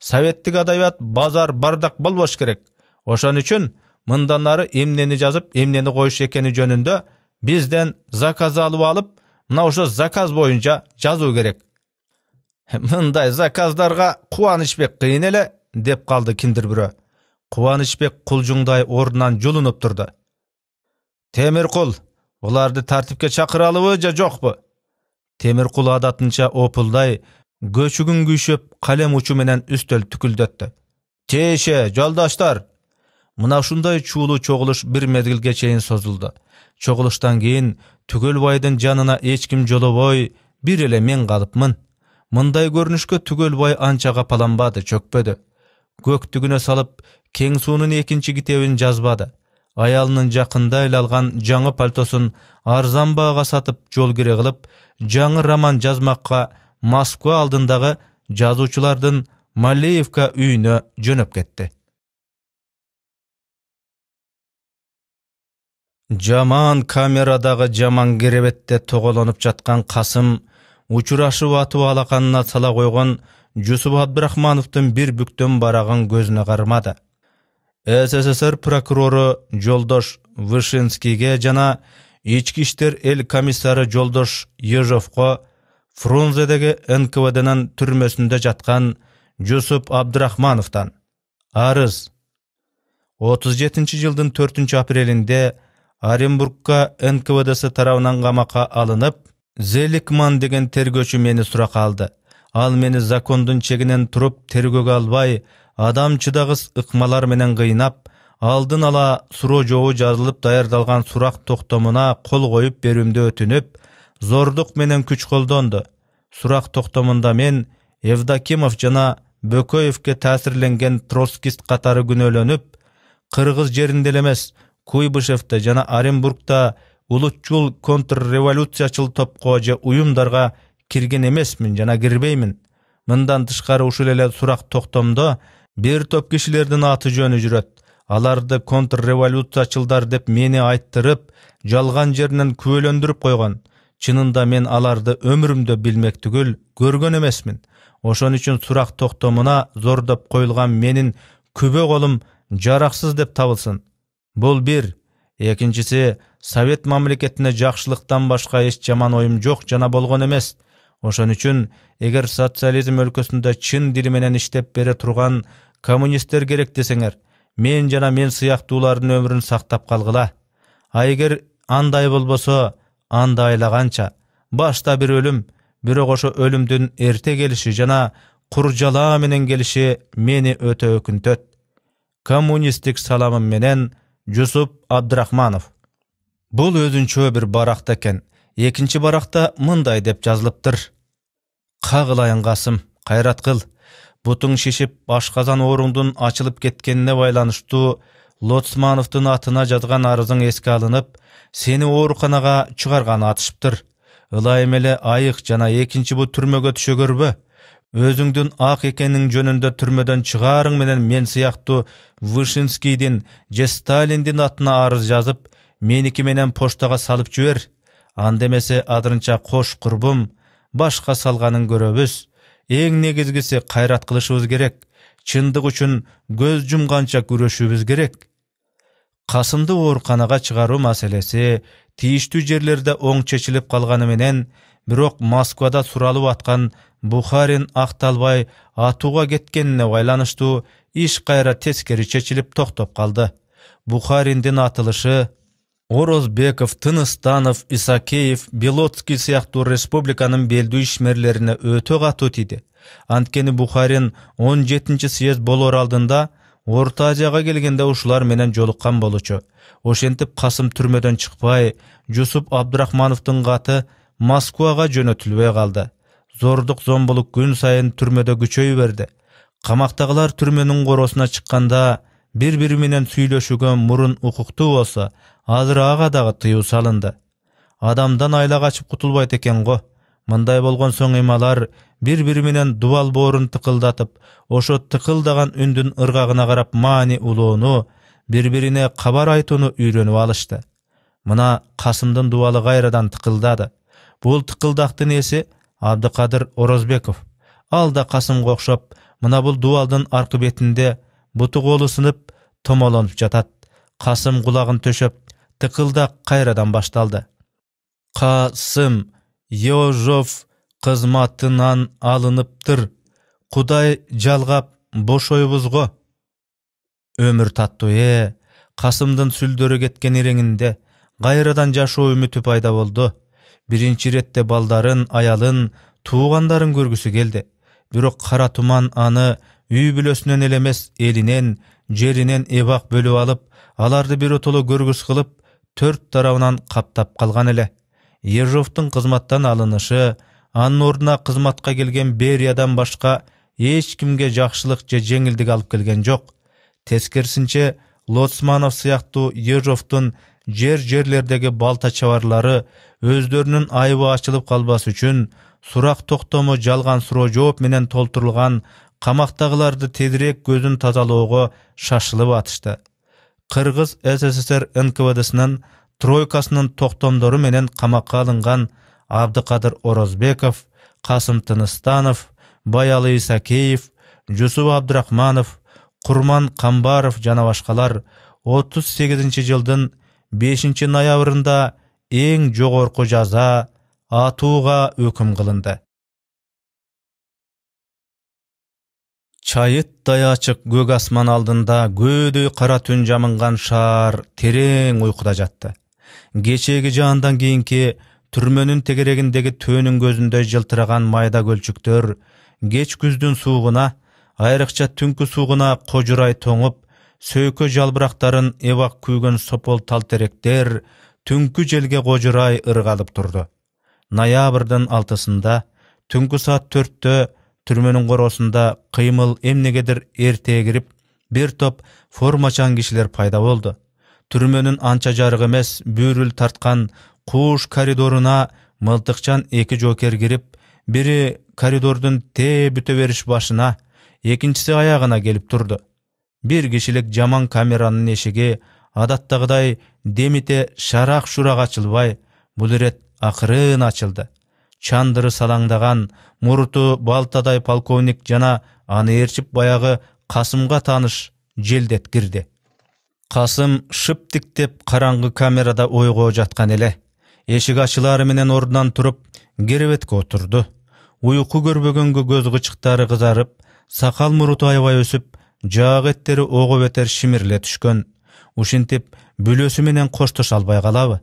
Sovettik adayat bazar bardak bolboş gerek. Oşan üçün mından emneni жазıp emneni koyuş ekeni jönünde bizden zakaz alıp alıp, mına oşo zakaz boyunca жазуу gerek. Mınday zakazlarga Kuvanычbek kıyın ele, dep kaldı kindir biri. Kuvanычbek kuljuңday ordunan julunup turdu. Temirkul, bulardy tartipke çakıralıbı ja jokbu? Temirkul adatınça opulday, göçügün güýşep kalem uçu menen üstöl tüküldetdi. Teşe, joldaşlar! Mına şunday çuulu çoğuluş bir mezgilge çeyin sozuldu. Çoğuluştan keyin Tügölbaydın janına hiç kim joloboy, bir ele men kalıpmın. Mınday görünüşke Tügölbay ança kapalanbady, çökpedi. Göktügüne salıp, Keň suunun ekinci kitebin jazbady. Ayalının jakynda ele algan jaňy paltosun arzan baga satıp jol gire kılıp, jaňy roman jazmakka Moskva aldındağı jazuçulardan Maleyevka üýüne jönüp ketdi. Jaman kameradağı jaman gerebette togolanyp jatkan Kasım, uçuraşyp atyp alakanyna sala koygan Jusuf Abdurahmanovdun bir bükten baragan gözüne garmady. SSSR prokuroru Joldaş Vyshinskiге jana içki işler el komissary Joldaş Yezhovga Frunzedegi NKVD'nin türmesinde jatkan Jusuf Abdurahmanovdan arız. 37. yıldın 4. aprelinde Orenburgka NKVD'si tarabынан gamaka alınıp, Zelikman degen tergöçü meni surak aldı. Ал meni zakondun çeginen turup tergöge albay, adam çıdagыс ыкмалар menen kıynap, aldın ala suroo joğu жазылып dayardalgan surak toktomuna kol koyup berümde ötünüp, zorduk menen küç koldondu. Surak toktomunda men Evdokimov jana Bököevke täsirlengen Trotskist katары günölönüp, Kırgız jerinde emes, Kuybышевde jana Оренбургда ulutçul kontrrevolюциячыл topgoja uyumdarga kirgen emesmin jana girbeymin. Mından tышkary uşul ele surak toktomda bir top kişilerden atı jönü jüret. Alardy kontrrevolюциячылдар dep meni ayttırıp, jalgan jerinden kübölöndürüp koygan. Çınında men alardy ömrümde bilmek tügül, görgön emesmin. Oşon üçün surak toktomuna zordop koyulgan menin kübe kolum jaraksız dep tabılsın. Bul bir. Ekincisi, Sovet mamleketine jakşılıktan başka hiç jaman oyum jok jana bolgon emes. Oşon üçün, eger sotsializm өлkösünde çın dili menen iştep bere turgan kommunistler gerek deseňer, men jana men syýakdylaryň ömrün saktap kalgıla. Aýger anday bolboso, anda aylagança, başta bir ölüm, bir oşo ölümdün erte gelişi jana kurjala menen gelişi meni öte öküntöt. Kommunistik salamım menen Jusup Abdurahmanov. Bul özünçö bir barakta eken. Ekinci barakta mınday dep жазılıptır. Kagılayın Kasım, kayrat kıl. Butun şişip başkazan oruңdun açılıp ketkenine baylanıştı. Lotsmanovdun atına жазgan arızın eski alınıp, seni oorukanaga çıgargan atışıptır. Ilayım ele ayık jana ekinci bu türmöge tüşe görbe. Özüңdün ak ekenin jönünde türmöden çıgarың menen men syýakty Vyshinskiyden je Stalindin atına arız жазıp, meniki menen poştaga salıp jüber. Andemese adırınça koş kurbum, başka salganın göröbüz. Eň negizgisi kayrat kılışыбыз gerek. Çındık üçün göz jumgança güreşүүbüz gerek. Kasımdy oorukanaga çıgarуу maselesi tiiştүү jerlerde oň çeçilip kalgany menen, birok Moskvada suralyp atkan Bukharin Aktalbay atuga ketkenine baylanıştуу iş kayra teskeri çeçilip toktop kaldı. Bukharindin atılışı Orozbekov, Tыныстанов, Исакеев, Белоцкий syýakty respublikanın beldi işmerlerine öte gatı tidi. Antkeni Bukharin 17-nji syez bolor aldında Orta Aziýaga gelgende uşular menen jolukkan boluçu. Oşentip Kasım türmöden çıkpay, Jusup Abdurahmanovdun gatı Moskvaga jönötülbey kaldı. Zorduk zomboluk gün sayın türmöde güçöy berdi. Kamaktagylar türmenin gorosuna çıkkanda bir-biri menen süýleşüge murun ukuktu bolsa, hazır ağa dağı tıyu salındı. Adamdan ayla kaçıp kutulbayt eken go. Mınday bolgon soň emalar bir-biri menen dual borun tıkıldatıp, oşo tıkıldagan ündün ırgagına garap mani uluğunu, bir-birine kabar aytunu üýrenip alıştı. Mına Kasımdın dualı gayradan tıkıldadı. Bul tıkıldakdın esi Abdykadir Orozbekov. Alda Kasım okşop, mına bul dualdın arky betinde butu golu sınıp tomolanyp jatat. Kasım kulagyn töşöp, tıkıldak kayradan baştaldı. Kasım, Yojov kızmatynan alınıptır. Kuday jalgap boşoýbuzgo. Ömür tattu Kasımdın süldörü ketken ireňinde gayradan jaşoo ümiti payda boldu. Birinci rette baldarın, ayalın, tuğandarın görgüsü geldi. Birok kara tuman anı üy bülösünen elemes elinen, jerinen ebak bölüp alıp, alardı bir otolu görgüs kılıp, tört tarafından kaptap kalgan ele. Yerjovdun kızmattan alыныşı, anın orduna kızmatka gelgen Beriýadan başka hiç kimge jakşylyk je jeňildik alıp gelgen jok. Teskersinçe Lotsmanov syýakty Yerjovdun jerlerdegi balta çavarlary özlerinin ayıbı açılıp kalbası üçün surak toktomu jalgan suroo жооп menen tolturulgan kamaktagylardy tezirek gözün tazalooga şaşılıp atıştı. Kırgız SSSR NKVD-sinin troykasının toktomdoru menen kamakka alıngan Abdykadir Orozbekov, Kasım Tыныстанов, Bayalı Isakeyev, Jusup Abdurahmanov, Kurman Kambarov jana başkalar 38-nji ýyldyn 5-nji noýabrynda eň jogorky jaza atuga öküm kılındı. Çayıt dayaçık gök asman aldında gödöy kara tün jamıngan şar tereň uykuda jatty. Geçegi jandan keyinki Türmөнүн тегерегиндеги төөнүн көзүндөй жылтыраган майда көлчүктөр кеч күздүн суугуна, айрыкча түнкү суугуна кожурай тоңуп, сөйкө жалбырактарын эбак күйгөн сопол талтеректер түнкү желге кожурай ыргалып турду. Ноябрдын 6-сында, түнкү саат 4-тө түрмөнүн коросунда кыймыл эмнегедир эртее кирип, бир топ формачан кишилер пайда болду. Түрмөнүн анча жарык эмес, бүүрүл тарткан кууш коридоруна мылтыкчан 2 жоокер кирип, бири коридордун бүтө бериш башына, экинчиси аягына келип турду. Бир кишилик жаман камеранын эшиги адаттагыдай демите шарак-шурак ачылбай, бул ирет акырын ачылды. Чандыры салаңдаган, муруту балтадай полковник жана аны ээрчип баягы Касымга тааныш Желдет кирди. Касым шыптиктеп караңгы камерада ойгоо жаткан эле. Эшик ачылары менен ордунан туруп, керебетке отурду. Уйку көрбөгөнгө көз кычыктары кызарып, сакал муруту аябай өсүп, жаак эттери ого бетер шимирле түшкөн. Ушинтип бүлөсү менен коштоша албай калабы?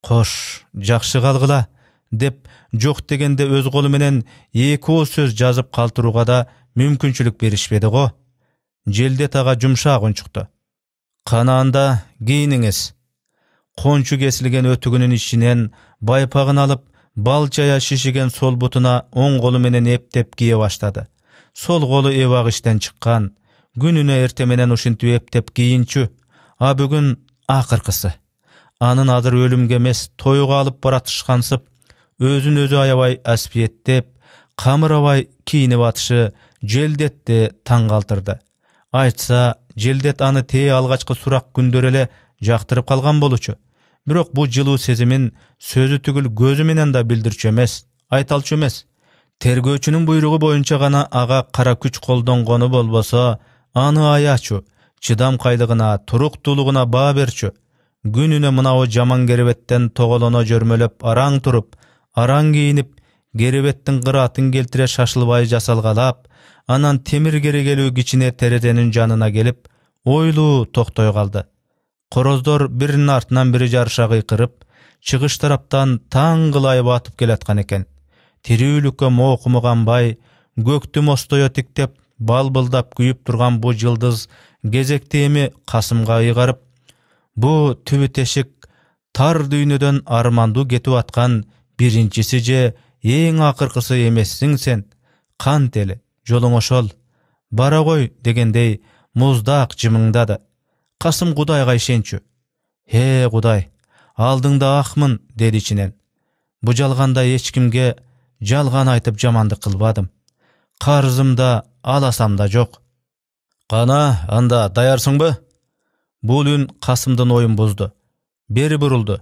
Кош, жакшы калгыла, деп жок дегенде өз колу менен 2 ооз сөз жазып калтырууга да мүмкүнчүлүк беришпеди го. Желдет ага жумшак унчукту. Канаанда кийиниңиз. Кончу кесилген өтүгүнүн ичинен байпагын алып, балчая шишиген сол бутуна оң колу менен эптеп кие баштады. Сол колу эбак иштен чыккан. Күнүнө эрте менен ушинтип эптеп кийинчү. А бүгүн акыркысы. Анын азыр өлүмгө эмес, тойго алып баратышкансып, өзүн өзү аябай аспиеттеп, камырабай кийинип атышы Желдетти таң калтырды. Айтса, Желдет аны тээ алгачкы сурак күндөр эле жактырып калган болчу. Бирок бу жылуу сезимин сөзү түгүл көзү менен да билдирчү эмес, айталчу эмес. Тергөөчүнүн буйругу боюнча гана ага кара күч колдонгону болбосо, аны аячу, чыдамкайлыгына, туруктуулугуна баа берчү. Күнүнө мынау жаман керебеттен тоголоно жөрмөлөп араң туруп, араң кийинип, керебеттин кыраатын келтире шашылбай жасалгалап, анан темир керегелүү кичине терезенин жанына келип, ойлуу токтой калды. Короздор биринин артынан бири жарыша кыйкырып, чыгыш тараптан таң кылай батып келаткан экен. Тирүүлүккө моокумуганбай, көктү мостое тиктеп, балбылдап күйүп турган бу жылдыз кезекти эми Касымга ыйгарып, бу түбү тешик тар дүйнөдөн армандуу кетип аткан биринчиси же эң акыркысы эмессиң сен. Кант эле, жолуң ошол. Бара кой дегендей муздак жымыңдады. Касым Кудайга ишенчү. Кудай, алдыңда акмын, деди ичинен. Бу жалганда эч кимге жалган айтып жамандык кылбадым. Карызым да аласам да жок. Кана, анда даярсыңбы? Бул үн Касымдын оюн бузду. Бери бурулду.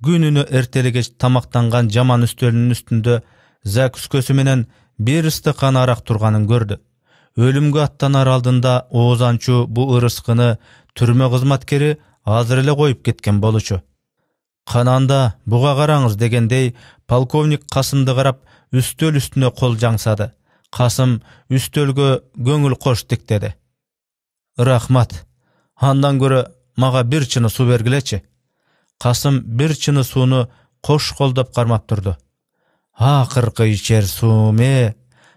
Күнүнө эртелегеч тамактанган жаман үстөлүнүн үстүндө закускөсү менен бир стакан арак турганын көрдү. Өлүмгө аттанар алдында оозанчу бу ырыскыны түрмө кызматкери азыр эле коюп кеткен болчу. Кананда буга караңыз дегендей полковник Касымды карап үстөл үстүнө кол жаңсады. Касым үстөлгө көңүл кош тиктеди. Рахмат. Андан көрө мага бир чыны суу бергилечи. Касым бир чыны сууну кош колдоп кармап турду. Акыркы ичер суум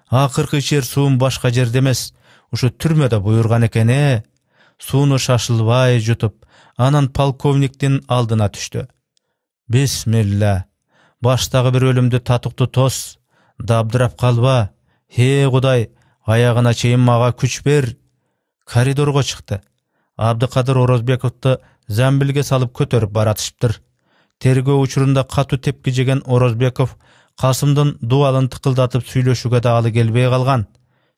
Акыркы ичер суум башка жерде эмес, ушу түрмөдө буйрган экен Сууну шашылбай жутуп, анан полковниктин алдына түштү. Бисмилла. Баштагы бир өлүмдү татыктуу тос. Дабдырап калба. Кудай, аягына чейин мага күч бер. Коридорго чыкты. Абдыкадыр Орозбековду замбилге салып көтөрүп баратышыптыр. Тергөө учурунда катуу тепки жеген Орозбеков Касымдын дуалын тыкылдатып сүйлөшүүгө да алы келбей калган.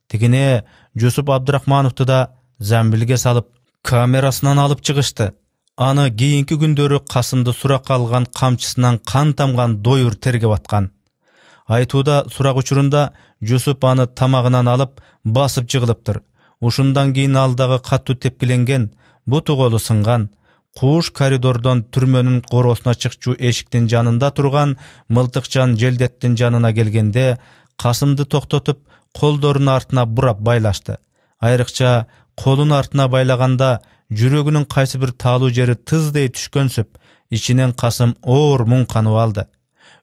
Тигине Жусуп Абдрахмановду да замбилге салып камерасынан алып чыгышты. Аны кийинки күндөрү Касымды суракка алган камчысынан кан тамган доюр тергеп аткан. Айтууда сурак учурунда Жусуп аны тамагынан алып басып жыгылыптыр. Ушундан кийин алдагы катуу тепкиленген, буту колу сынган. Кууш коридордон түрмөнүн коросуна чыкчу эшиктин жанында турган мылтыкчан Желдеттин жанына келгенде Касымды токтотуп, колдорун артына бурап байлашты. Айрыкча колун артына байлаганда жүрөгүнүн кайсы бир таалуу жери тыздей түшкөнсүп, ичинен Касым оор муң канып алды.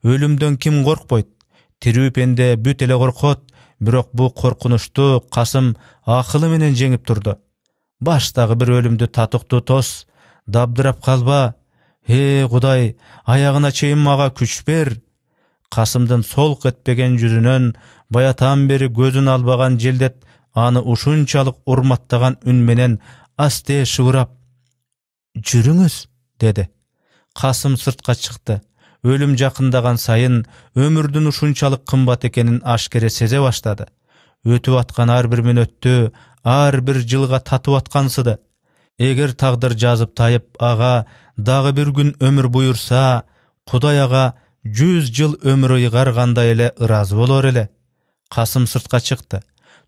Ölümdөн kim korkpoyt? Tiriүү pende бүт эле коркот, бирок бу коркунучту Касым акылы менен жеңип турду. Баштагы бир өлүмдү татыктуу тос, дабдырап калба. Кудай, аягына чейин мага күч бер. Касымдын солк этпеген жүзүнөн баятан бери көзүн албаган желдет аны ушунчалык урматтаган үн менен асте шыбырап: "Жүрүңүз", деди. Касым сыртка чыкты. Өлүм жакындаган сайын өмүрдүн ушунчалык кымбат экенин ашкере сезе баштады. Өтүп аткан ар бир мүнөттү, ар бир жылга татып аткансыды. Эгер тагдыр жазып тайып ага дагы бир күн өмүр буйурса, Кудай ага 100 жыл өмүр ыйгаргандай эле ыраазы болор эле. Касым сыртка чыкты.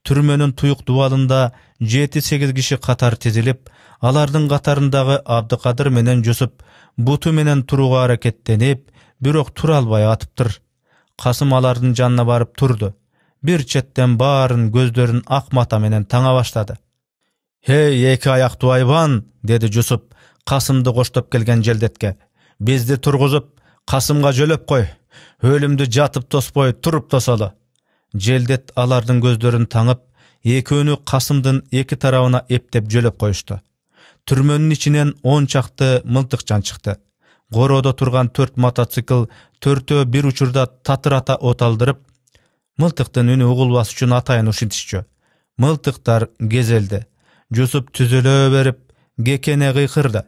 Түрмөнүн туюк дубалында 7-8 киши катар тизилип, алардын катарындагы Абдыкадыр менен Жусуп буту менен турууга аракеттенип, бирок тура албай атыптыр. Касым алардын жанына барып турду. Бир четтен баарын көздөрүн ак мата менен таңа баштады. "Хей, эки аяктуу айбан", деди Жусуп Касымды коштоп келген желдетке. "Бизди тургузуп, Касымга жөлөп кой. Өлүмдү жатып тоспой, туруп тосолу." Желдет алардын көздөрүн таңып, экөөнү Касымдын эки тарабына эптеп жөлөп коюшту. Түрмөнүн ичинен 10 чакты мылтыкчан чыкты. Короодо турган 4 мотоцикл төртөө бир учурда татырата от алдырып, мылтыктын үнү угулбас үчүн атайын ушинтишчү. Мылтыктар кезелди. Жусуп түзөлө берип, кекене кыйкырды: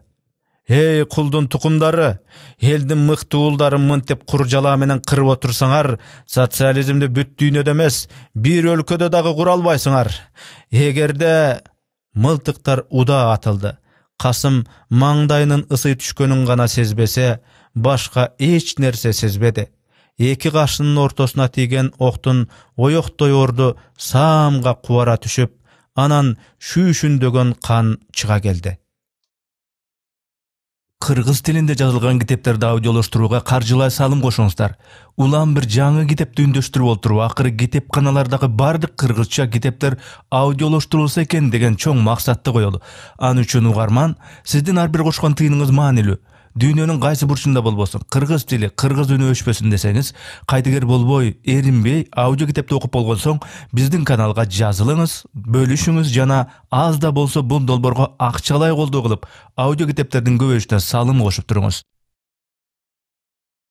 "Эй, кулдун тукумдары! Элдин мыкты уулдарын мынтип кур жалаа менен кырып отурсаңар, социализмди бүт дүйнөдө эмес, бир өлкөдө дагы кура албайсыңар. Эгерде..." Мылтыктар удаа атылды. Касым маңдайынын ысый түшкөнүн гана сезбесе, башка эч нерсе сезбеди. Эки кашынын ортосуна тийген октун оёктой орду саамга кубара түшүп, анан шүүшүндөгөн кан чыга келди. Кыргыз тилинде жазылган китептерди аудиолоштурууга каржылай салым кошуңуздар. Улам бир жаңы китепти үндөштүрүп отуруп, акыры китепканалардагы бардык кыргызча китептер аудиолоштурулса экен деген чоң максатты коелу. Аны үчүн угарман, сиздин ар бир кошкон тыйыныңыз маанилүү. Дүйнөнүн кайсы бурчунда болбосун, кыргыз тили, кыргыз үнү өчпөсүн десеңиз, кайдыгер болбой, эринбей аудио китепти окуп болгон соң биздин каналга жазылыңыз, бөлүшүңүз жана аз да болсо бул долбоорго акчалай колдоо кылып, аудио китептердин көбөйүшүнө салым кошуп туруңуз.